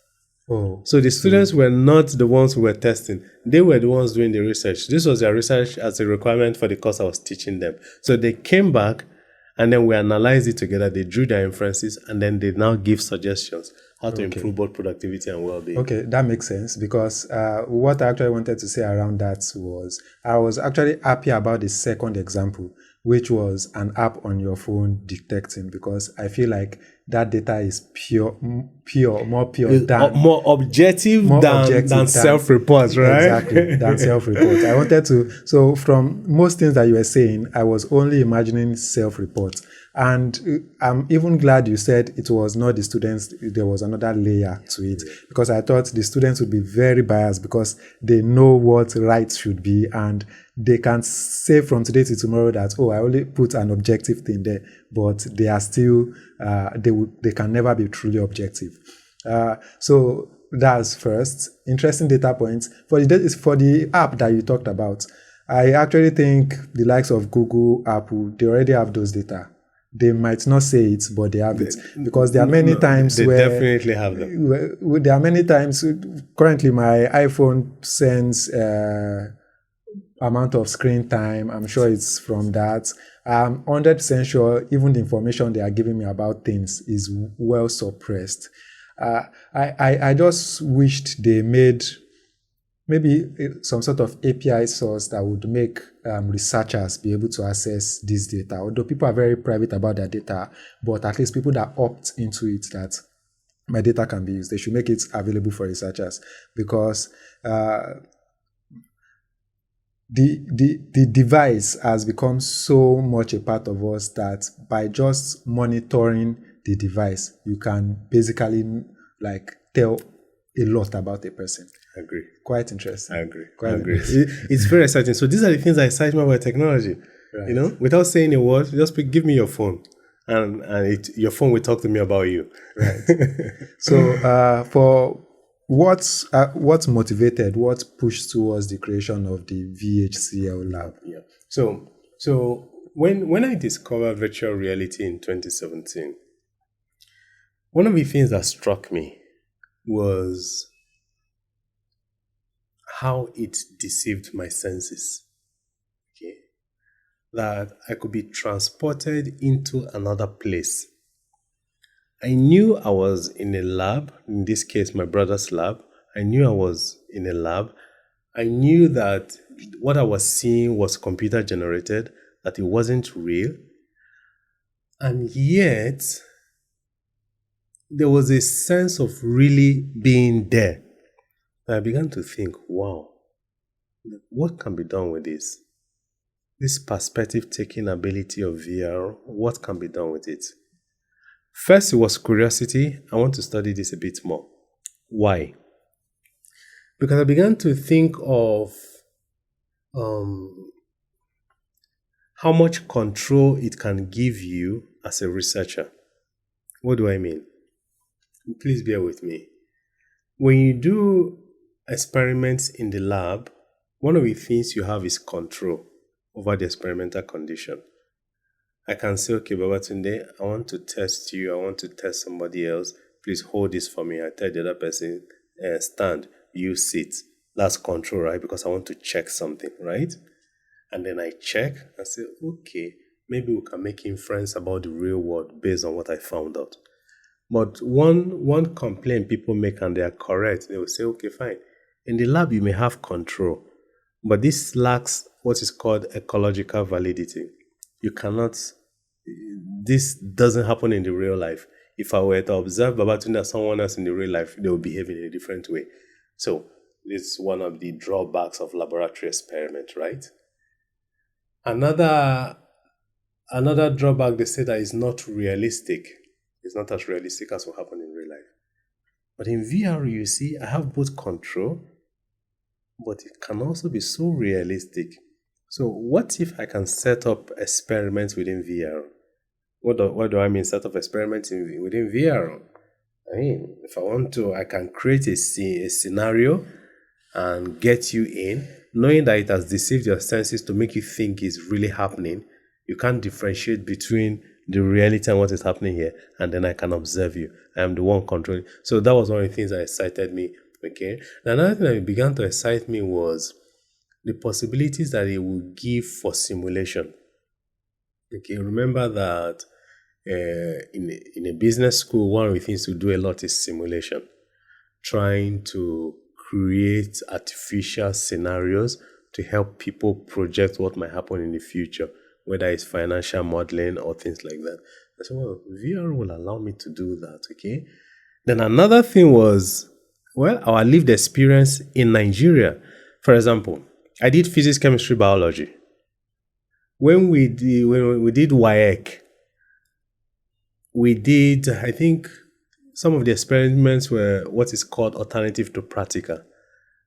Oh, so the students were not the ones who were testing. They were the ones doing the research. This was their research as a requirement for the course I was teaching them. So they came back and then we analyzed it together. They drew their inferences and then they now give suggestions how to improve both productivity and well-being. Okay, that makes sense because what I actually wanted to say around that was I was actually happy about the second example, which was an app on your phone detecting, because I feel like that data is more objective than self-reports, right? Exactly, than self-reports. I wanted to, so from most things that you were saying, I was only imagining self-reports. And I'm even glad you said it was not the students, there was another layer to it, because I thought the students would be very biased because they know what rights should be and they can say from today to tomorrow that, oh, I only put an objective thing there, but they are still, they can never be truly objective. So that's first. Interesting data points. For the app that you talked about, I actually think the likes of Google, Apple, they already have those data. They might not say it, but they have it. Because there are many times they definitely have them. There are many times, currently my iPhone sends amount of screen time. I'm sure it's from that. I'm 100% sure even the information they are giving me about things is well suppressed. I just wished they made maybe some sort of API source that would make researchers be able to access this data. Although people are very private about their data, but at least people that opt into it, that my data can be used, they should make it available for researchers, because the device has become so much a part of us that by just monitoring the device, you can basically like tell a lot about a person. I agree. Quite interesting. I agree. It's very exciting. So these are the things that excite me about technology. Right. You know, without saying a word, just give me your phone, and your phone will talk to me about you. Right. So for what motivated, what pushed towards the creation of the VHCL lab? Yeah. So when I discovered virtual reality in 2017, one of the things that struck me was how it deceived my senses. Okay, that I could be transported into another place. I knew I was in a lab, in this case, my brother's lab. I knew I was in a lab. I knew that what I was seeing was computer generated, that it wasn't real. And yet, there was a sense of really being there. And I began to think, wow, what can be done with this? This perspective-taking ability of VR, what can be done with it? First, it was curiosity. I want to study this a bit more. Why? Because I began to think of how much control it can give you as a researcher. What do I mean? Please bear with me. When you do experiments in the lab, one of the things you have is control over the experimental condition. I can say, okay, Babatunde, I want to test you. I want to test somebody else. Please hold this for me. I tell the other person, stand, you sit. That's control, right? Because I want to check something, right? And then I check and say, okay, maybe we can make inference about the real world based on what I found out. But one complaint people make, and they are correct, they will say, okay, fine. In the lab, you may have control, but this lacks what is called ecological validity. You cannot, this doesn't happen in the real life. If I were to observe Babatunde as someone else in the real life, they will behave in a different way. So this is one of the drawbacks of laboratory experiment, right? Another drawback, they say that is not realistic. It's not as realistic as will happen in real life. But in VR, you see, I have both control, but it can also be so realistic. So what if I can set up experiments within VR? What do I mean set up experiments within VR? I mean, if I want to, I can create a scenario and get you in, knowing that it has deceived your senses to make you think it's really happening. You can't differentiate between the reality and what is happening here, and then I can observe you. I am the one controlling. So that was one of the things that excited me. Okay. Another thing that began to excite me was the possibilities that it would give for simulation. Okay, remember that in a business school, one of the things we do a lot is simulation, trying to create artificial scenarios to help people project what might happen in the future, whether it's financial modeling or things like that. I said, well, VR will allow me to do that, okay? Then another thing was, well, our lived experience in Nigeria. For example, I did physics, chemistry, biology. When we did WAEC, we did, I think, some of the experiments were what is called alternative to practical,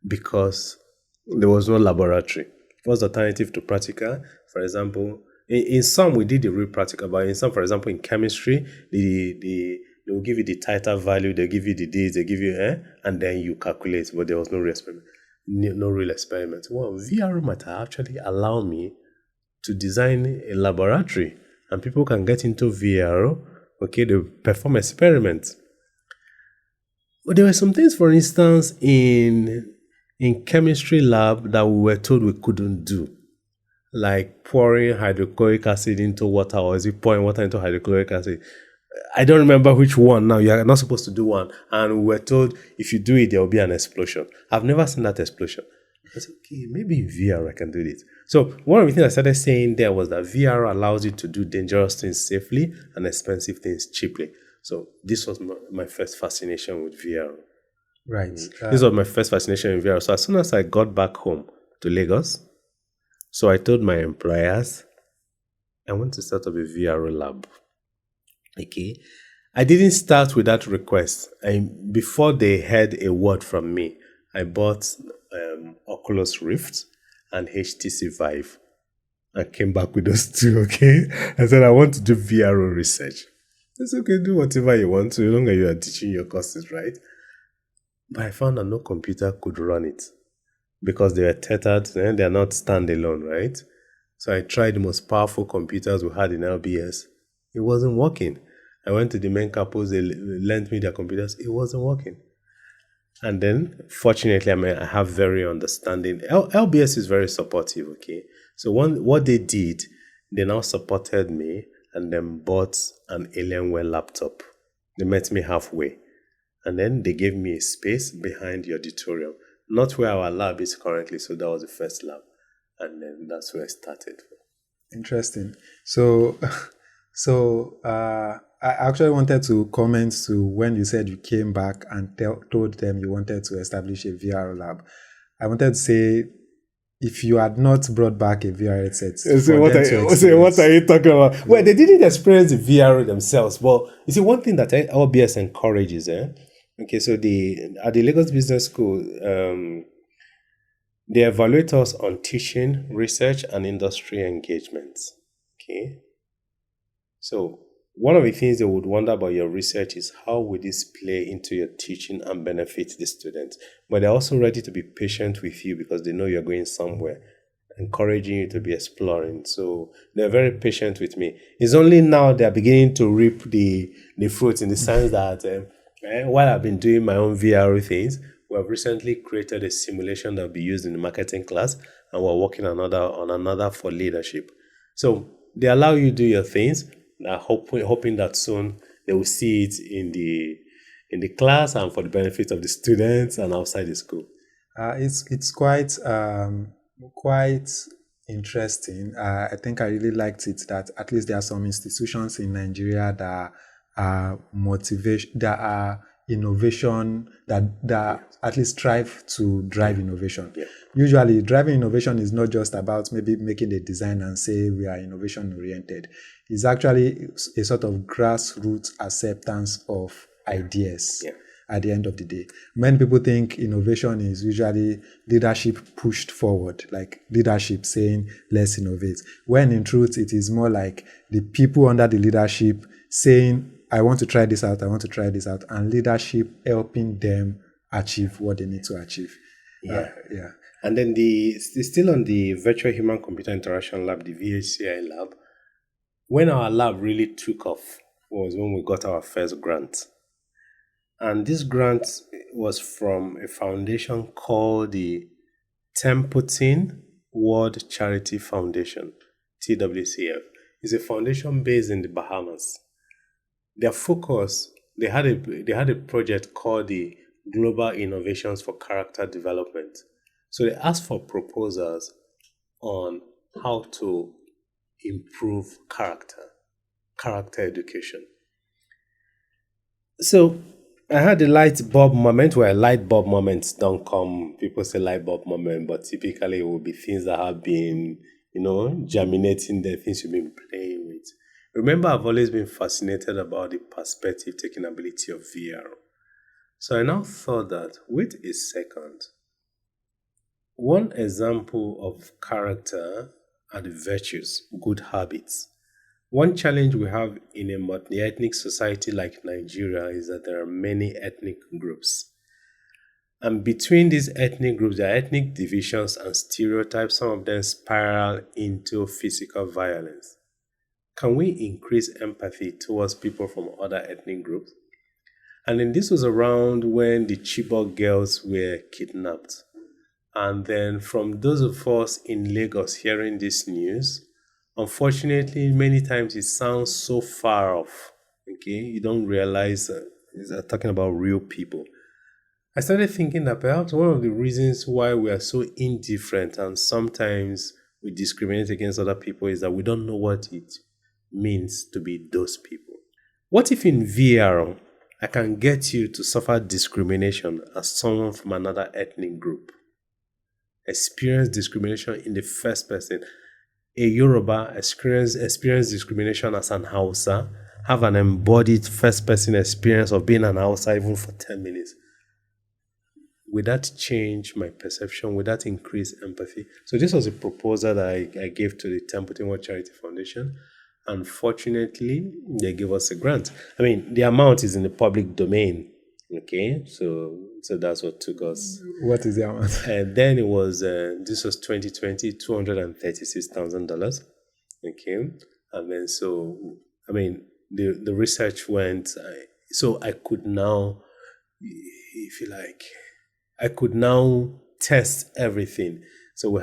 because there was no laboratory. It was alternative to practical. For example, in some we did the real practical, but in some, for example, in chemistry, they will give you the titer value, they give you the days, they give you, and then you calculate, but there was no real experiment. No real experiment. Well, VR might actually allow me to design a laboratory, and people can get into VR, okay, they perform experiments. But there were some things, for instance, in chemistry lab that we were told we couldn't do, like pouring hydrochloric acid into water, or is it pouring water into hydrochloric acid? I don't remember which one now. You are not supposed to do one. And we were told if you do it, there will be an explosion. I've never seen that explosion. I said, okay, maybe in VR I can do this. So one of the things I started saying there was that VR allows you to do dangerous things safely and expensive things cheaply. So this was my first fascination with VR. Right. This was my first fascination with VR. So as soon as I got back home to Lagos, so I told my employers, I want to start up a VR lab. Okay. I didn't start with that request. Before they heard a word from me, I bought Oculus Rift and HTC Vive. I came back with those two, okay? I said, I want to do VR research. It's okay, do whatever you want to, as long as you are teaching your courses, right? But I found that no computer could run it because they were tethered and they are not standalone, right? So I tried the most powerful computers we had in LBS. It wasn't working. I went to the main campus, they lent me their computers. It wasn't working. And then, fortunately, I have very understanding. LBS is very supportive, okay? So what they did, they now supported me and then bought an Alienware laptop. They met me halfway. And then they gave me a space behind the auditorium, not where our lab is currently. So that was the first lab. And then that's where I started. Interesting. So I actually wanted to comment to when you said you came back and told them you wanted to establish a VR lab. I wanted to say, if you had not brought back a VR headset, what are you talking about? Well, they didn't experience the VR themselves. But you see, one thing that LBS encourages, okay, so at the Lagos Business School, they evaluate us on teaching, research, and industry engagements. Okay. So one of the things they would wonder about your research is how would this play into your teaching and benefit the students? But they're also ready to be patient with you because they know you're going somewhere, encouraging you to be exploring. So they're very patient with me. It's only now they're beginning to reap the fruits in the sense that while I've been doing my own VR things, we have recently created a simulation that will be used in the marketing class, and we're working on another for leadership. So they allow you to do your things, hoping that soon they will see it in the class and for the benefit of the students and outside the school. It's quite interesting. I think I really liked it that at least there are some institutions in Nigeria that are innovation, that at least strive to drive innovation. Yeah. Usually, driving innovation is not just about maybe making a design and say we are innovation oriented. It's actually a sort of grassroots acceptance of ideas. Yeah. At the end of the day, many people think innovation is usually leadership pushed forward, like leadership saying let's innovate, when in truth it is more like the people under the leadership saying I want to try this out, and leadership helping them achieve what they need to achieve. Yeah. Yeah. And then still on the virtual human computer interaction lab, the VHCI lab, when our lab really took off was when we got our first grant. And this grant was from a foundation called the Templeton World Charity Foundation, TWCF. It's a foundation based in the Bahamas. Their focus, they had a project called the Global Innovations for Character Development. So they asked for proposals on how to improve character education. So I had a light bulb moment where light bulb moments don't come. People say light bulb moment, but typically it will be things that have been, germinating there, things you've been playing with. Remember, I've always been fascinated about the perspective taking ability of VR. So I now thought that, wait a second. One example of character are the virtues, good habits. One challenge we have in a multi-ethnic society like Nigeria is that there are many ethnic groups. And between these ethnic groups, there are ethnic divisions and stereotypes. Some of them spiral into physical violence. Can we increase empathy towards people from other ethnic groups? And then this was around when the Chibok girls were kidnapped. And then from those of us in Lagos hearing this news, unfortunately, many times it sounds so far off. Okay, you don't realize it's talking about real people. I started thinking that perhaps one of the reasons why we are so indifferent and sometimes we discriminate against other people is that we don't know what it means to be those people. What if in VR, I can get you to suffer discrimination as someone from another ethnic group? Experience discrimination in the first person. A Yoruba experience discrimination as an Hausa, have an embodied first person experience of being an Hausa even for 10 minutes. Would that change my perception? Would that increase empathy? So this was a proposal that I gave to the Templeton World Charity Foundation. Unfortunately, they gave us a grant. I mean, the amount is in the public domain. Okay, so that's what took us. What is the amount? And then it was, this was 2020, $236,000. Okay, and then so, I mean, the research went, so I could now, if you like, I could now test everything. So we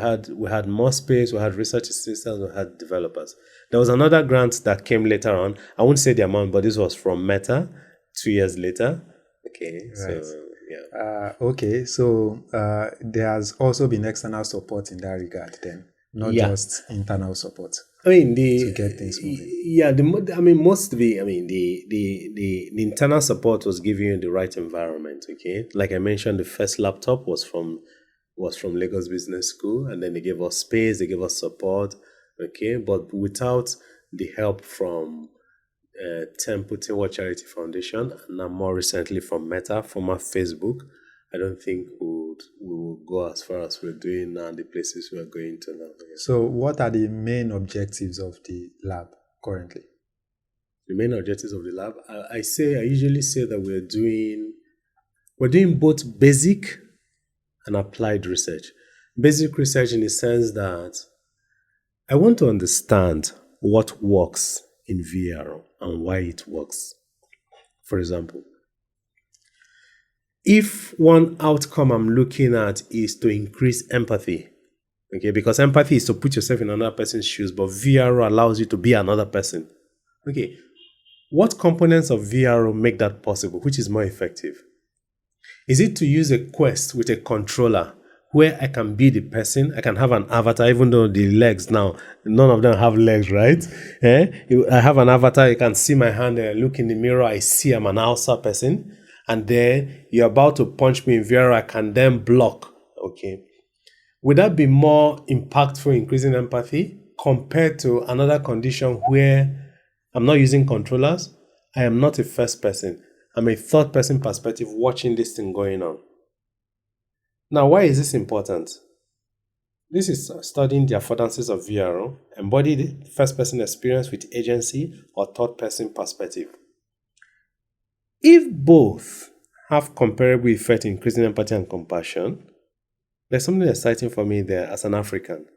had more space, we had research assistants, we had developers. There was another grant that came later on. I won't say the amount, but this was from Meta 2 years later. Okay, Right. so yeah. Okay, so there has also been external support in that regard then, not just internal support. I mean to get things moving. Yeah, most of the internal support was giving you the right environment. Okay, like I mentioned, the first laptop was from Lagos Business School, and then they gave us space, they gave us support. Okay, but without the help from Templeton World Charity Foundation, and now more recently from Meta, former Facebook, I don't think we will go as far as we're doing now, the places we're going to now. So what are the main objectives of the lab currently? The main objectives of the lab, I usually say that we're doing both basic and applied research. Basic research in the sense that I want to understand what works in VR and why it works. For example, if one outcome I'm looking at is to increase empathy, okay, because empathy is to put yourself in another person's shoes, but VR allows you to be another person. Okay, what components of VR make that possible? Which is more effective? Is it to use a Quest with a controller where I can be the person, I can have an avatar, even though the legs now, none of them have legs, right? I have an avatar, you can see my hand, look in the mirror, I see I'm an outside person, and then you're about to punch me in VR, I can then block, okay? Would that be more impactful, increasing empathy, compared to another condition where I'm not using controllers, I am not a first person, I'm a third person perspective watching this thing going on. Now, why is this important? This is studying the affordances of VRO, embodied first-person experience with agency or third-person perspective. If both have comparable effect in increasing empathy and compassion, there's something exciting for me there as an African.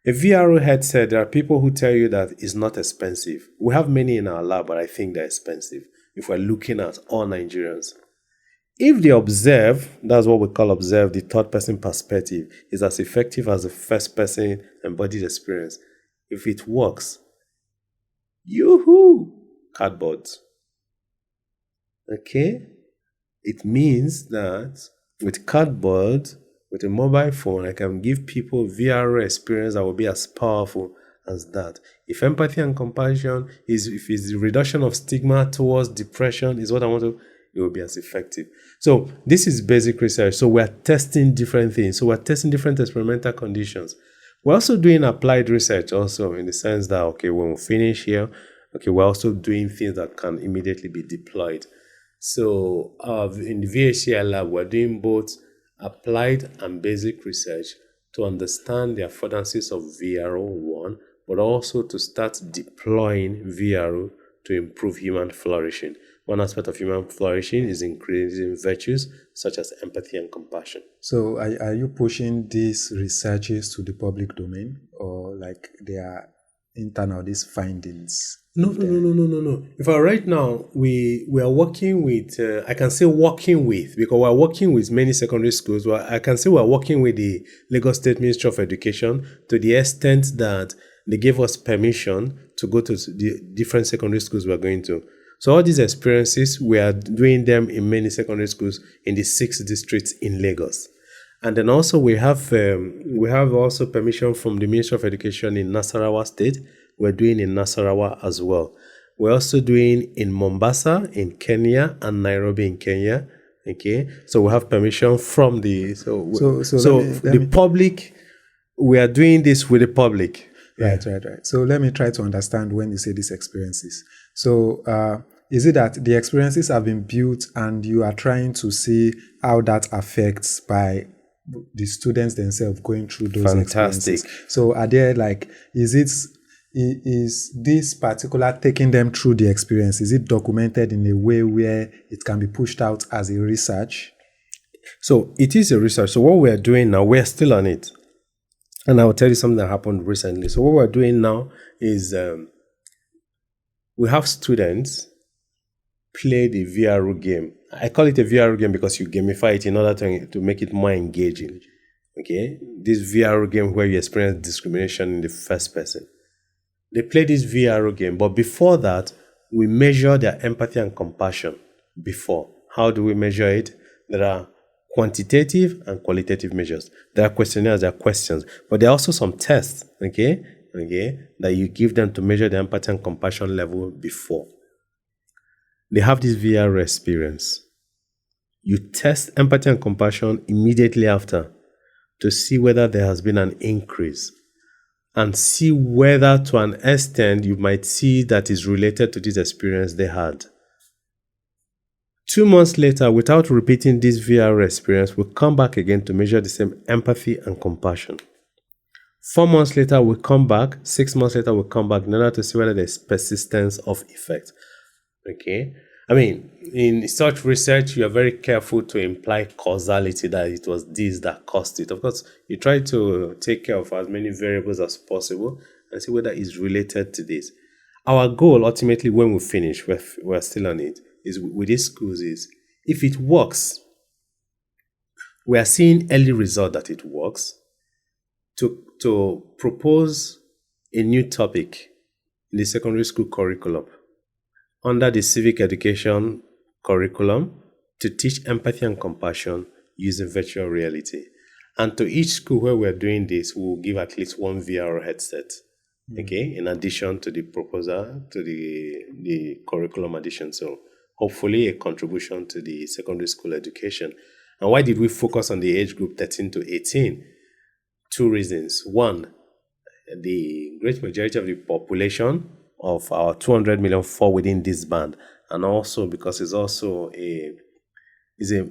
A VRO headset, there are people who tell you that it's not expensive. We have many in our lab, but I think they're expensive if we're looking at all Nigerians. If they observe, that's what we call observe, the third person perspective is as effective as the first person embodied experience. If it works, yoo-hoo, cardboard. Okay? It means that with cardboard, with a mobile phone, I can give people VR experience that will be as powerful as that. If empathy and compassion if it's the reduction of stigma towards depression is what I want to, it will be as effective. So this is basic research. So we're testing different things. So we're testing different experimental conditions. We're also doing applied research also in the sense that, okay, when we finish here, okay, we're also doing things that can immediately be deployed. So in the VHCI lab, we're doing both applied and basic research to understand the affordances of VRO1, but also to start deploying VRO to improve human flourishing. One aspect of human flourishing is increasing virtues such as empathy and compassion. So are you pushing these researches to the public domain, or like they are internal, these findings? No. In fact, right now, we are working with, I can say working with, because we're working with many secondary schools. Well, I can say we're working with the Lagos State Ministry of Education to the extent that they gave us permission to go to the different secondary schools we're going to. So all these experiences, we are doing them in many secondary schools in the 6 districts in Lagos. And then also we have also permission from the Ministry of Education in Nasarawa State. We're doing in Nasarawa as well. We're also doing in Mombasa in Kenya and Nairobi in Kenya. Okay, so we have permission from the public. We are doing this with the public. Right. So let me try to understand when you say these experiences. So is it that the experiences have been built and you are trying to see how that affects by the students themselves going through those experiences? So are there is this particular taking them through the experience, is it documented in a way where it can be pushed out as a research? So it is a research. So what we're doing now, we're still on it. And I will tell you something that happened recently. So what we're doing now is we have students play the VR game. I call it a VR game because you gamify it in order to make it more engaging. Okay? This VR game where you experience discrimination in the first person. They play this VR game, but before that, we measure their empathy and compassion before. How do we measure it? There are quantitative and qualitative measures. There are questionnaires, there are questions, but there are also some tests, okay, that you give them to measure the empathy and compassion level before. They have this VR experience. You test empathy and compassion immediately after to see whether there has been an increase and see whether to an extent you might see that is related to this experience they had. 2 months later, without repeating this VR experience, we come back again to measure the same empathy and compassion. 4 months later, we come back. 6 months later, we come back in order to see whether there's persistence of effect. Okay? I mean, in such research, you are very careful to imply causality, that it was this that caused it. Of course, you try to take care of as many variables as possible and see whether it's related to this. Our goal, ultimately, when we finish, we're still on it, is with these schools is, if it works, we are seeing early result that it works, to propose a new topic in the secondary school curriculum under the civic education curriculum to teach empathy and compassion using virtual reality. And to each school where we're doing this, we'll give at least one VR headset, okay, in addition to the proposal, to the curriculum addition. So hopefully a contribution to the secondary school education. And why did we focus on the age group 13 to 18? 2 reasons. One, the great majority of the population of our 200 million fall within this band, and also because it's also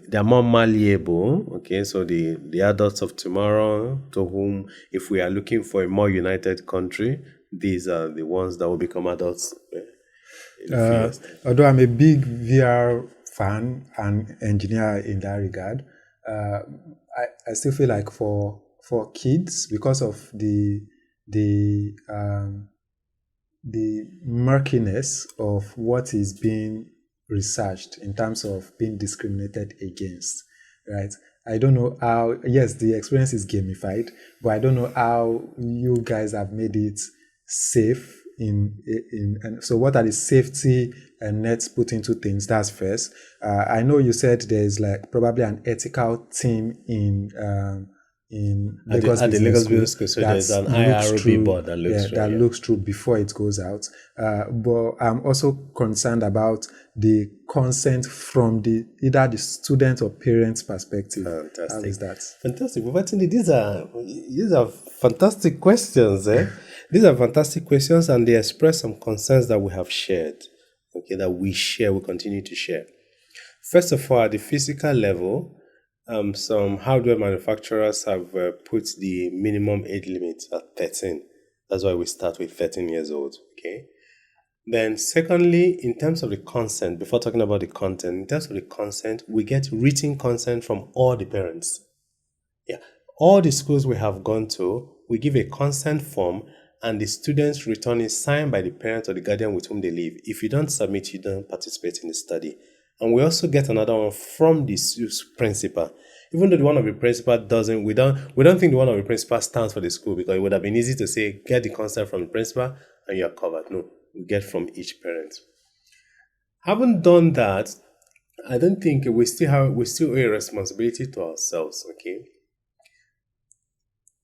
they're more malleable. Okay, so the adults of tomorrow, to whom, if we are looking for a more united country, these are the ones that will become adults in a few years. Although I'm a big VR fan and engineer in that regard, I still feel like for kids, because of the murkiness of what is being researched in terms of being discriminated against, right? I don't know how, yes, the experience is gamified, but I don't know how you guys have made it safe and so what are the safety nets put into things? That's first. I know you said there's like probably an ethical team in Lagos at the Lagos Business School, School, so there's an IRB board that looks through. Looks through before it goes out. But I'm also concerned about the consent from either the student or parent's perspective. Fantastic. How is that? Fantastic. Babatunde, these are fantastic questions. These are fantastic questions, and they express some concerns that we have shared. Okay, that we continue to share. First of all, at the physical level, some hardware manufacturers have put the minimum age limit at 13. That's why we start with 13 years old. Okay. Then secondly, in terms of the consent, before talking about the content, in terms of the consent, we get written consent from all the parents. Yeah. All the schools we have gone to, we give a consent form, and the student's return is signed by the parent or the guardian with whom they live. If you don't submit, you don't participate in the study. And we also get another one from the principal. Even though the one of the principal doesn't, we don't think the one of the principal stands for the school, because it would have been easy to say, get the consent from the principal and you're covered. No, we get from each parent. Having done that, I don't think we still owe a responsibility to ourselves, okay?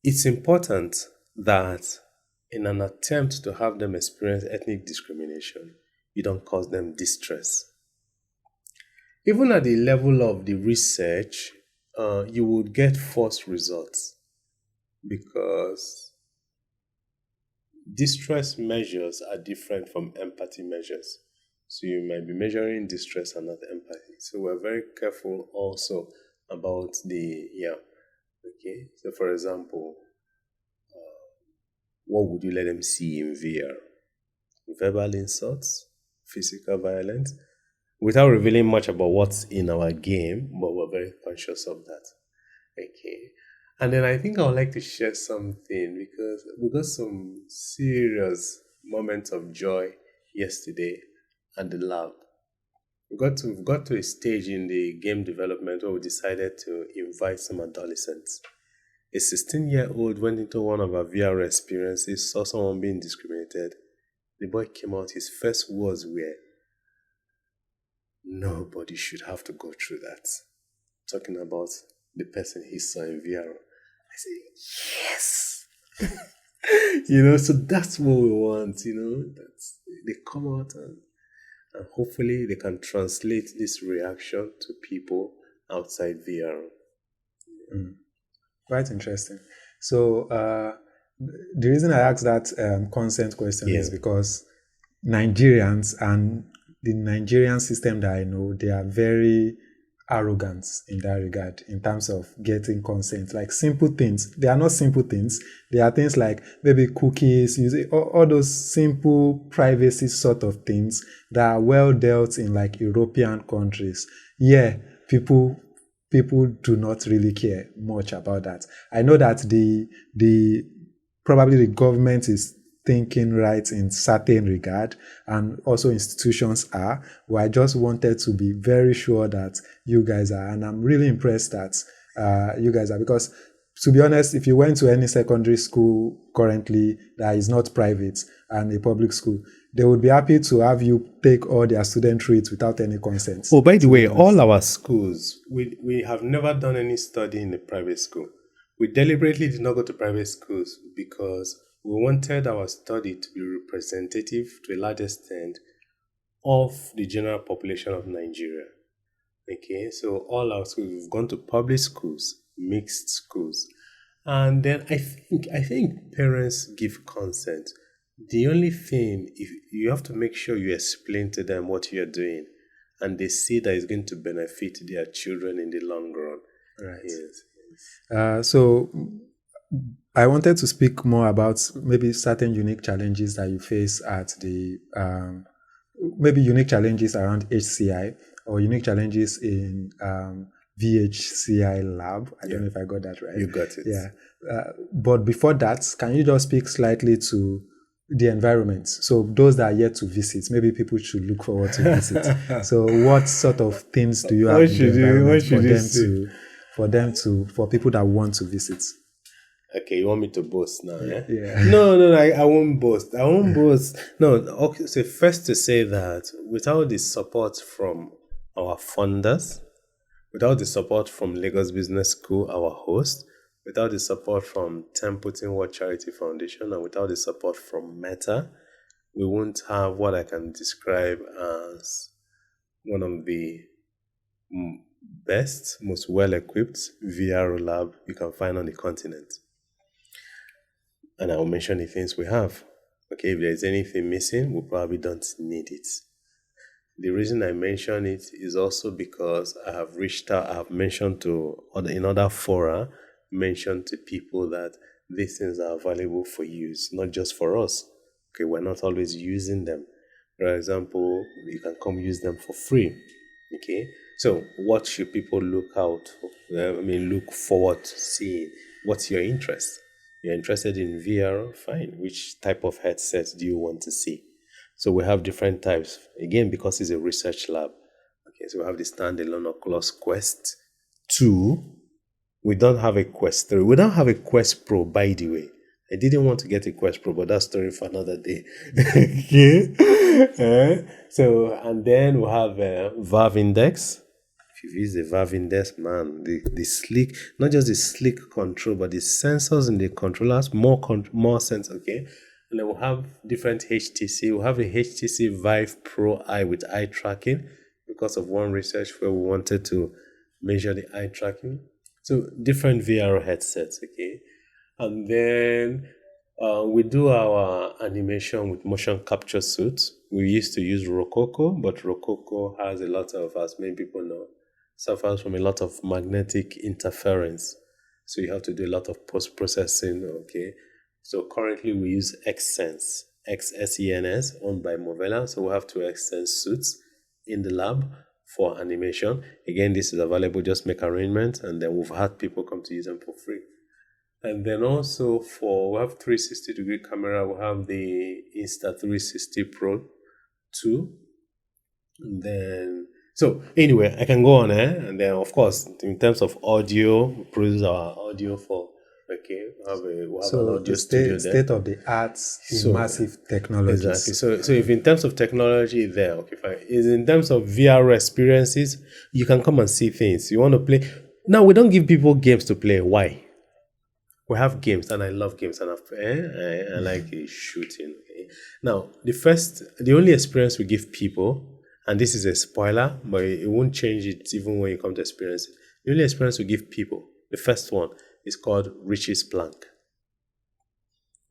It's important that in an attempt to have them experience ethnic discrimination, you don't cause them distress. Even at the level of the research, you would get false results, because distress measures are different from empathy measures. So you might be measuring distress and not empathy. So we're very careful also about okay. So for example, what would you let them see in VR? Verbal insults, physical violence, without revealing much about what's in our game, but we're very conscious of that. Okay. And then I think I would like to share something, because we got some serious moments of joy yesterday at the lab. We got to a stage in the game development where we decided to invite some adolescents. A 16-year-old went into one of our VR experiences, saw someone being discriminated. The boy came out, his first words were, "Nobody should have to go through that." Talking about the person he saw in VR. I said, yes! So that's what we want, that they come out and hopefully they can translate this reaction to people outside VR. Quite interesting. So the reason I asked that consent question is because Nigerians, and the Nigerian system that I know, they are very arrogant in that regard in terms of getting consent. Like simple things, they are not simple things. They are things like maybe cookies, all those simple privacy sort of things that are well dealt in like European countries. Yeah, people do not really care much about that. I know that the probably the government is thinking right in certain regard, and also institutions are. But I just wanted to be very sure that you guys are, and I'm really impressed that you guys are, because to be honest, if you went to any secondary school currently that is not private and a public school, they would be happy to have you take all their student through it without any consent. Oh, by the way, all our schools, we have never done any study in a private school. We deliberately did not go to private schools because we wanted our study to be representative to a large extent of the general population of Nigeria. Okay, so all our schools, we've gone to public schools, mixed schools. And then I think parents give consent. The only thing, if you have to make sure you explain to them what you're doing and they see that it's going to benefit their children in the long run. Right. Yes. So I wanted to speak more about maybe certain unique challenges that you face at the, maybe unique challenges around HCI or unique challenges in VHCI lab. I don't know if I got that right. You got it. Yeah. But before that, can you just speak slightly to the environment? So those that are yet to visit, maybe people should look forward to visit. So what sort of things do you have in the environment for people that want to visit? Okay, you want me to boast now, yeah? Yeah. No, I won't boast. No, okay, so first to say that without the support from our funders, without the support from Lagos Business School, our host, without the support from Templeton World Charity Foundation, and without the support from Meta, we won't have what I can describe as one of the best, most well-equipped VR lab you can find on the continent. And I'll mention the things we have. Okay, if there's anything missing, we probably don't need it. The reason I mention it is also because I have reached out, I have mentioned in other fora, mentioned to people that these things are available for use, not just for us. Okay, we're not always using them. For example, you can come use them for free. Okay, so what should people look forward to seeing? What's your interest? You're interested in VR? Fine. Which type of headsets do you want to see? So we have different types. Again, because it's a research lab. Okay, so we have the standalone Oculus Quest 2. We don't have a Quest 3. We don't have a Quest Pro, by the way. I didn't want to get a Quest Pro, but that's story for another day. Okay. So, and then we have Valve Index. If you use the Valve Index, man, the sleek, not just the sleek control, but the sensors in the controllers, more sense, okay? And then we'll have different HTC. We'll have a HTC Vive Pro Eye with eye tracking because of one research where we wanted to measure the eye tracking. So different VR headsets, okay? And then we do our animation with motion capture suits. We used to use Rococo, but Rococo has a lot of, as many people know, suffers from a lot of magnetic interference. So you have to do a lot of post-processing, okay? So currently we use Xsense, XSENS, owned by Movella. So we have two Xsense suits in the lab for animation. Again, this is available, just make arrangements, and then we've had people come to use them for free. And then also we have 360-degree camera, we have the Insta360 Pro 2. And then, so anyway, I can go on, and then of course, in terms of audio, we produce our audio for, okay, we have an audio studio there. State of the art, immersive technologies. Exactly. So if in terms of technology there, okay, fine. Is in terms of VR experiences, you can come and see things. You want to play. Now, we don't give people games to play. Why? We have games, and I love games, and I like shooting. Okay? Now, the only experience we give people, and this is a spoiler, but it won't change it even when you come to experience it. The only experience we give people, the first one, is called Richie's Plank.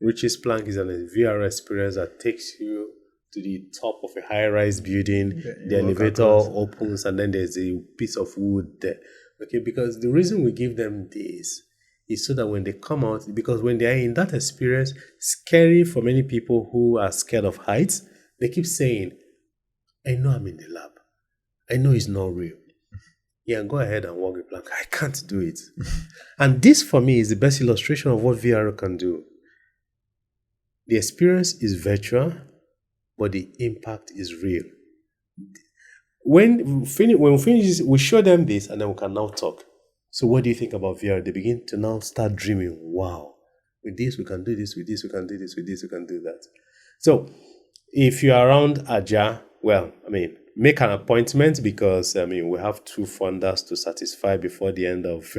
Richie's Plank is a VR experience that takes you to the top of a high-rise building, the you walk elevator across. opens, and then there's a piece of wood there. Okay, because the reason we give them this is so that when they come out, because when they are in that experience, scary for many people who are scared of heights, they keep saying, I know I'm in the lab. I know it's not real. Yeah, go ahead and walk the plank. I can't do it. And this, for me, is the best illustration of what VR can do. The experience is virtual, but the impact is real. When we finish this, we show them this, and then we can now talk. So what do you think about VR? They begin to now start dreaming. Wow, with this we can do this, with this we can do this, with this we can do that. So if you're around Aja, well, make an appointment, because we have 2 funders to satisfy before the end of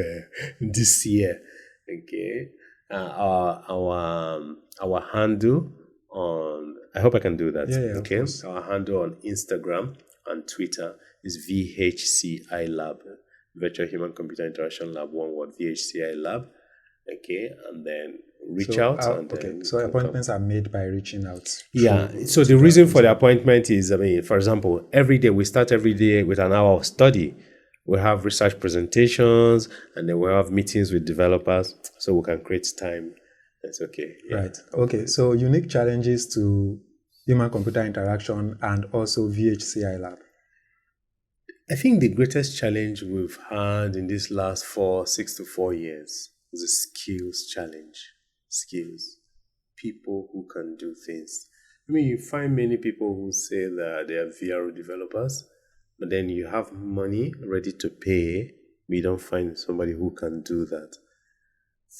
this year. Okay, our handle on, I hope I can do that. Yeah, okay, our handle on Instagram and Twitter is VHCI Lab, Virtual Human Computer Interaction Lab, one word, VHCI Lab. Okay, and then reach out. So appointments are made by reaching out. Yeah. So the reason for the appointment is, for example, we start every day with an hour of study. We have research presentations, and then we have meetings with developers, so we can create time. That's okay. Yeah. Right. Okay. So unique challenges to human-computer interaction and also VHCI Lab. I think the greatest challenge we've had in this last 6 to 4 years is a skills challenge. Skills. People who can do things. You find many people who say that they are VR developers, but then you have money ready to pay, but you don't find somebody who can do that.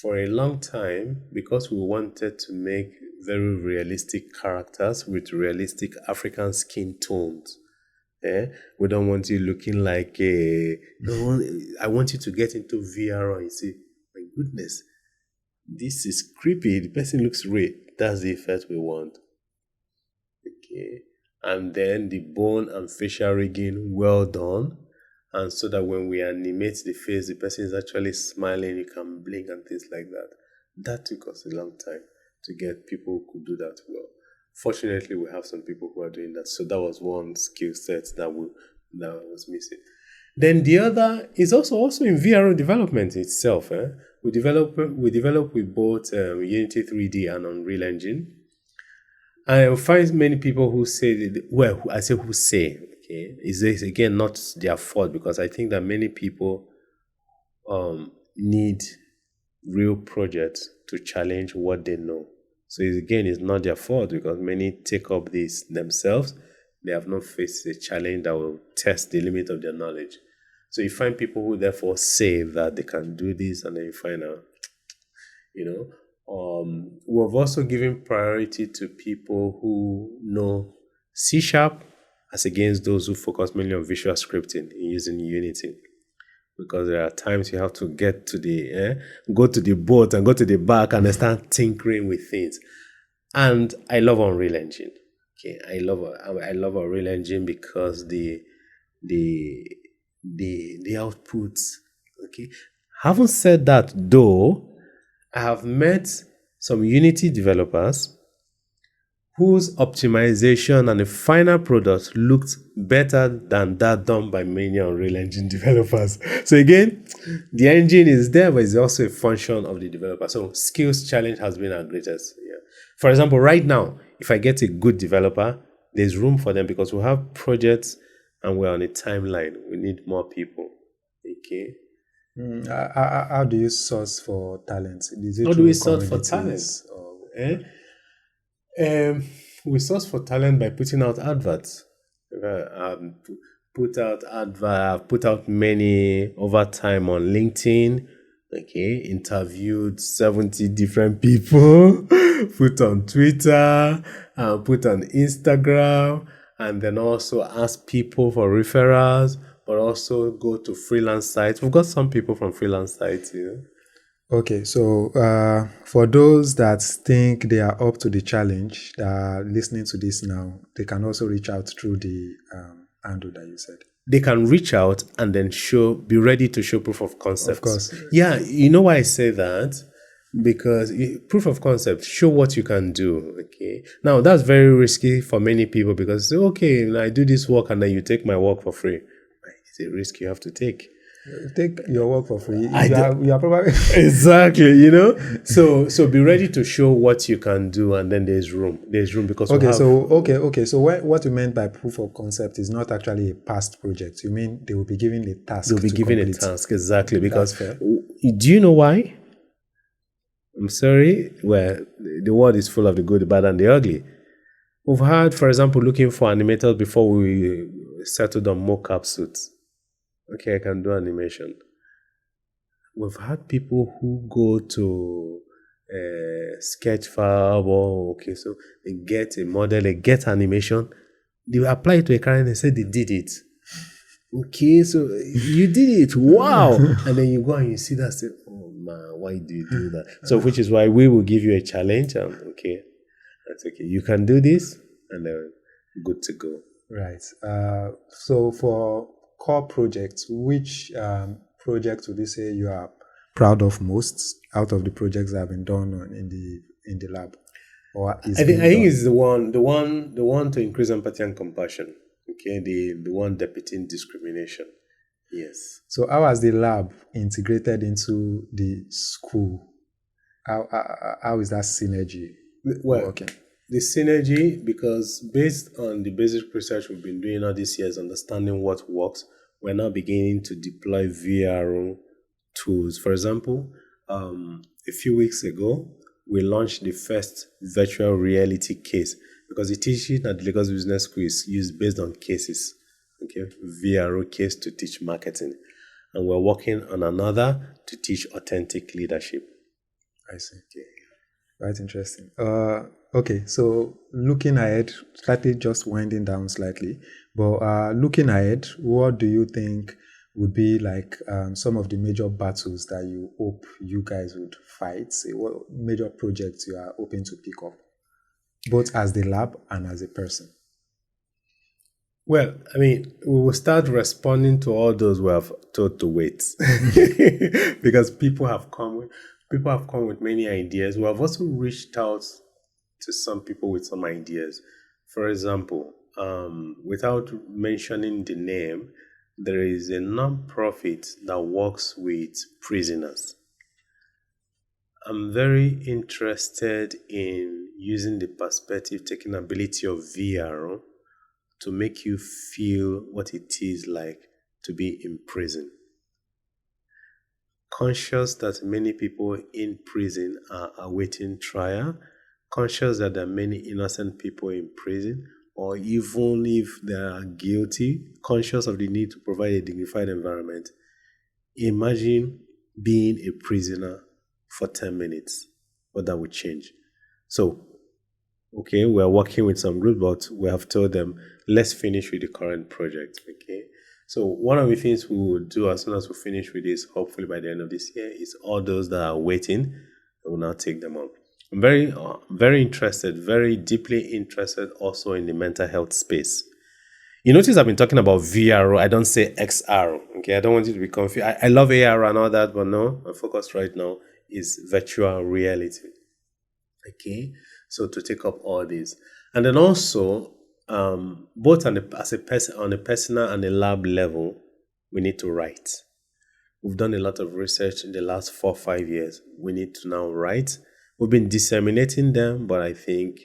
For a long time, because we wanted to make very realistic characters with realistic African skin tones, we don't want you looking like I want you to get into VR and you say, my goodness, this is creepy. The person looks real. That's the effect we want. Okay. And then the bone and facial rigging, well done. And so that when we animate the face, the person is actually smiling, you can blink and things like that. That took us a long time to get people who could do that well. Fortunately, we have some people who are doing that. So that was one skill set that was missing. Then the other is also in VR development itself. We develop with both Unity 3D and Unreal Engine. I find many people who say, okay, is this again not their fault, because I think that many people need real projects to challenge what they know. So it's not their fault, because many take up this themselves. They have not faced a challenge that will test the limit of their knowledge. So you find people who therefore say that they can do this, and then you find out, we've also given priority to people who know C# as against those who focus mainly on visual scripting using Unity. Because there are times you have to get to go to the boat and go to the back and start tinkering with things. And I love Unreal Engine. Okay, I love Unreal Engine because the outputs. Okay, having said that, though, I have met some Unity developers whose optimization and the final product looked better than that done by many Unreal Engine developers. So again, the engine is there, but it's also a function of the developer. So skills challenge has been our greatest. Yeah. For example, right now, if I get a good developer, there's room for them because we have projects and we're on a timeline. We need more people. Okay. How do you source for talent? How do we source for talent? We source for talent by putting out adverts. Put out many over time on LinkedIn. Okay, interviewed 70 different people. Put on Twitter, put on Instagram, and then also ask people for referrals, but also go to freelance sites. We've got some people from freelance sites, Okay, so for those that think they are up to the challenge, listening to this now, they can also reach out through the handle that you said. They can reach out and then be ready to show proof of concept. Of course. Yeah, you know why I say that? because proof of concept, show what you can do. Okay, now that's very risky for many people because okay, I do this work and then you take my work for free. It's a risk you have to take. Take your work for free. You are probably exactly, so be ready to show what you can do, and then there's room because okay. So what you meant by proof of concept is not actually a past project. You mean they will be given a task. They'll be given complete. a task, exactly, because That's fair. do you know why? I'm sorry. Well, the world is full of the good, the bad, and the ugly. We've had, for example, looking for animators before we settled on mocap suits. Okay, I can do animation. We've had people who go to Sketchfab okay, so they get a model, they get animation, they apply it to a character and they say they did it. Okay, so you did it, wow! And then you go and you see that, say, oh man, why do you do that? So which is why we will give you a challenge, and okay, that's okay. You can do this, and then good to go. Right. So for core projects, which project would you say you are proud of most out of the projects that have been done in the lab? Or I think it's the one to increase empathy and compassion. Okay, the one depicting discrimination. Yes. So how has the lab integrated into the school? How is that synergy working? The synergy, because based on the basic research we've been doing all these years, understanding what works, we're now beginning to deploy VR tools. For example, a few weeks ago, we launched the first virtual reality case, because the teaching at the Lagos Business School is used based on cases. Okay, VRO case to teach marketing. And we're working on another to teach authentic leadership. I see. Okay. Quite interesting. Okay, so looking ahead, slightly just winding down slightly, but looking ahead, what do you think would be like some of the major battles that you hope you guys would fight? Say, what major projects you are hoping to pick up, both as the lab and as a person? Well, I mean, we will start responding to all those we have told to wait, because people have come with many ideas. We have also reached out to some people with some ideas. For example, without mentioning the name, there is a non-profit that works with prisoners. I'm very interested in using the perspective, taking ability of VR to make you feel what it is like to be in prison. Conscious that many people in prison are awaiting trial, conscious that there are many innocent people in prison, or even if they are guilty, conscious of the need to provide a dignified environment. Imagine being a prisoner for 10 minutes, what that would change. So, okay, we're working with some group, but we have told them, let's finish with the current project, okay? So one of the things we will do as soon as we finish with this, hopefully by the end of this year, is all those that are waiting, we will now take them on. I'm very, very interested, very deeply interested also in the mental health space. You notice I've been talking about VR, I don't say XR, okay? I don't want you to be confused. I love AR and all that, but no, my focus right now is virtual reality, okay? So to take up all these. And then also, both on a personal and a lab level, we need to write. We've done a lot of research in the last 4 or 5 years. We need to now write. We've been disseminating them, but I think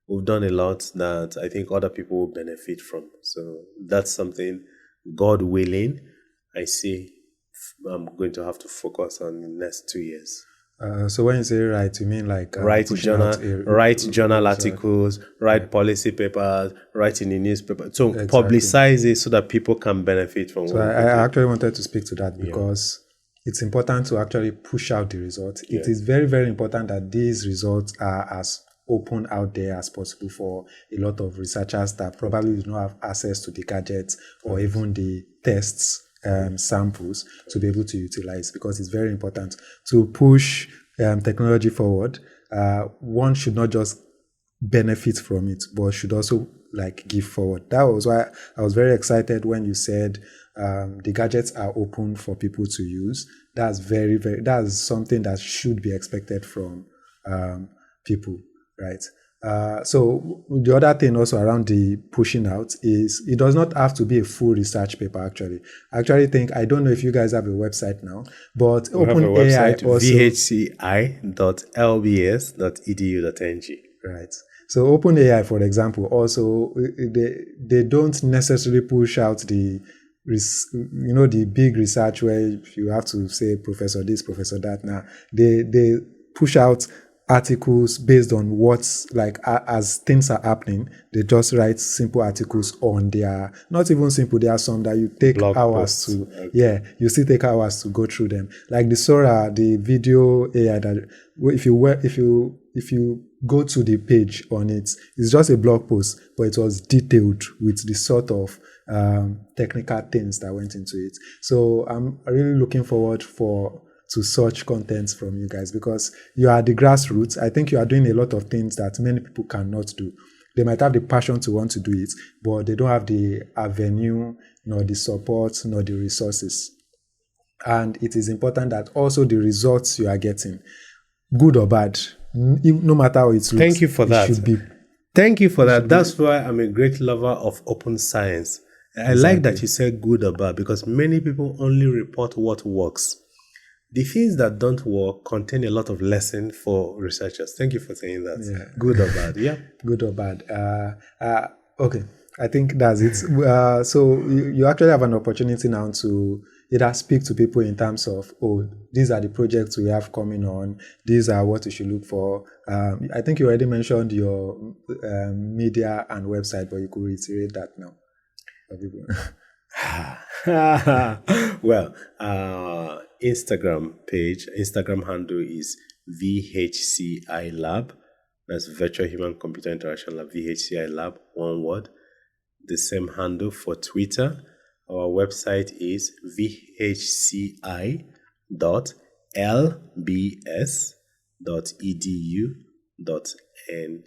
we've done a lot that I think other people will benefit from. So that's something, God willing, I see I'm going to have to focus on in the next 2 years. So when you say write, you mean like write journal articles, write policy papers, write in the newspaper. So publicize it so that people can benefit from. So I actually wanted to speak to that because it's important to actually push out the results. Yeah. It is very, very important that these results are as open out there as possible for a lot of researchers that probably do not have access to the gadgets or even the tests. Samples to be able to utilize, because it's very important to push technology forward. One should not just benefit from it, but should also like give forward. That was why I was very excited when you said the gadgets are open for people to use. That's that's something that should be expected from people, right? So the other thing also around the pushing out is it does not have to be a full research paper. I actually think, I don't know if you guys have a website now, but We have a OpenAI website, also vhci.lbs.edu.ng. right. So OpenAI, for example, also they don't necessarily push out the the big research where you have to say professor this, professor that. Now they push out articles based on what's like as things are happening. They just write simple articles on their, not even simple. There are some that you take Blog hours posts. to Okay. you still take hours to go through them. Like the Sora, the video AI that if you go to the page on it, it's just a blog post, but it was detailed with the sort of technical things that went into it. So I'm really looking forward to such content from you guys, because you are the grassroots. I think you are doing a lot of things that many people cannot do. They might have the passion to want to do it, but they don't have the avenue, nor the support, nor the resources. And it is important that also the results you are getting, good or bad, no matter how it looks, Thank you for that. should be. Thank you for that. That's why I'm a great lover of open science. I like that you said good or bad, because many people only report what works. The things that don't work contain a lot of lesson for researchers. Thank you for saying that. Yeah. Good or bad. Yeah. Good or bad. Okay, I think that's it. So you actually have an opportunity now to either speak to people in terms of, oh, these are the projects we have coming on. These are what you should look for. I think you already mentioned your media and website, but you could reiterate that now. Well, Instagram handle is VHCI Lab. That's Virtual Human Computer Interaction Lab, VHCI Lab, one word. The same handle for Twitter. Our website is vhci.lbs.edu.ng.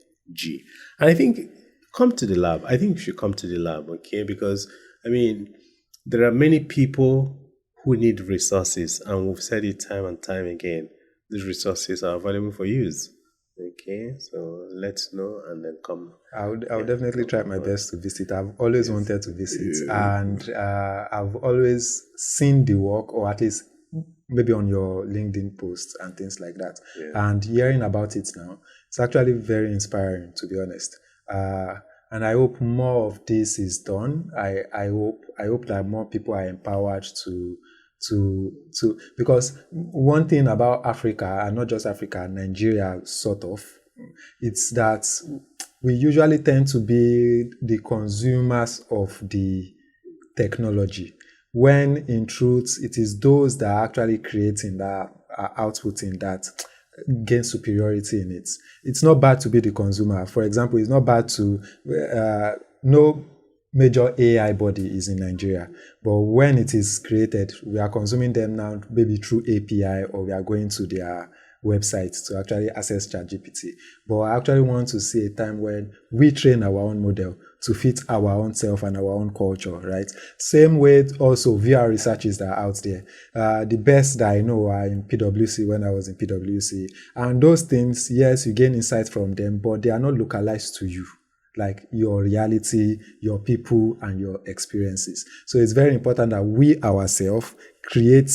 And I think, come to the lab. I think you should come to the lab, okay? Because, I mean, there are many people who need resources, and we've said it time and time again. These resources are available for use. Okay, so let's know and then come. I'll definitely try my best to visit. I've always wanted to visit, and I've always seen the work, or at least maybe on your LinkedIn posts and things like that. Yeah. And hearing about it now, it's actually very inspiring, to be honest. And I hope more of this is done. I hope that more people are empowered to because one thing about Africa, and not just Africa, Nigeria sort of, it's that we usually tend to be the consumers of the technology, when in truth it is those that are actually creating that, are outputting that, gain superiority in it. It's not bad to be the consumer. For example, it's not bad to no major AI body is in Nigeria, but when it is created, we are consuming them now, maybe through API, or we are going to their websites to actually access ChatGPT. But I actually want to see a time when we train our own model to fit our own self and our own culture, right? Same way also VR researchers that are out there. The best that I know are in PwC, when I was in PwC. And those things, yes, you gain insights from them, but they are not localized to you, like your reality, your people, and your experiences. So it's very important that we ourselves create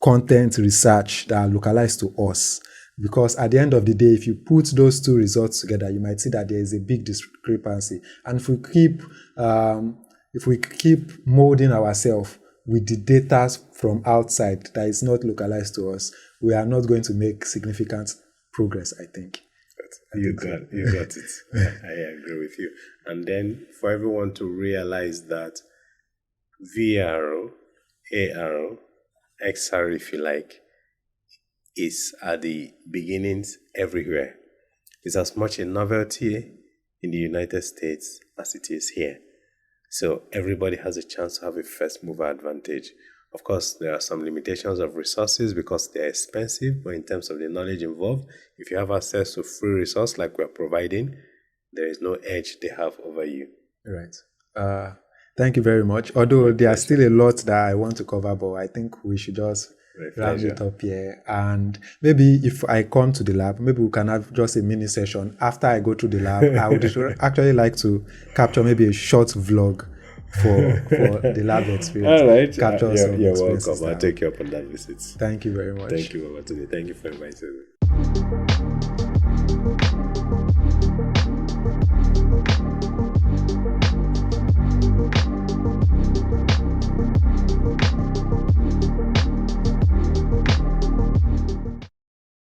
content research that are localized to us. Because at the end of the day, if you put those two results together, you might see that there is a big discrepancy. And if we keep molding ourselves with the data from outside that is not localized to us, we are not going to make significant progress, I think. You got it. I agree with you. And then for everyone to realize that VR, AR, XR, if you like, is at the beginnings everywhere. It's as much a novelty in the United States as it is here. So everybody has a chance to have a first mover advantage. Of course, there are some limitations of resources because they're expensive, but in terms of the knowledge involved, if you have access to free resource like we're providing, there is no edge they have over you. Right. Thank you very much. Although there are still a lot that I want to cover, but I think we should just round it up here. And maybe if I come to the lab, maybe we can have just a mini session. After I go to the lab, I would actually like to capture maybe a short vlog for the lab experience. All right. Capture some you're experiences welcome. I'll that- take you up on that visit. Thank you very much. Thank you, Babatunde. Thank you for inviting me.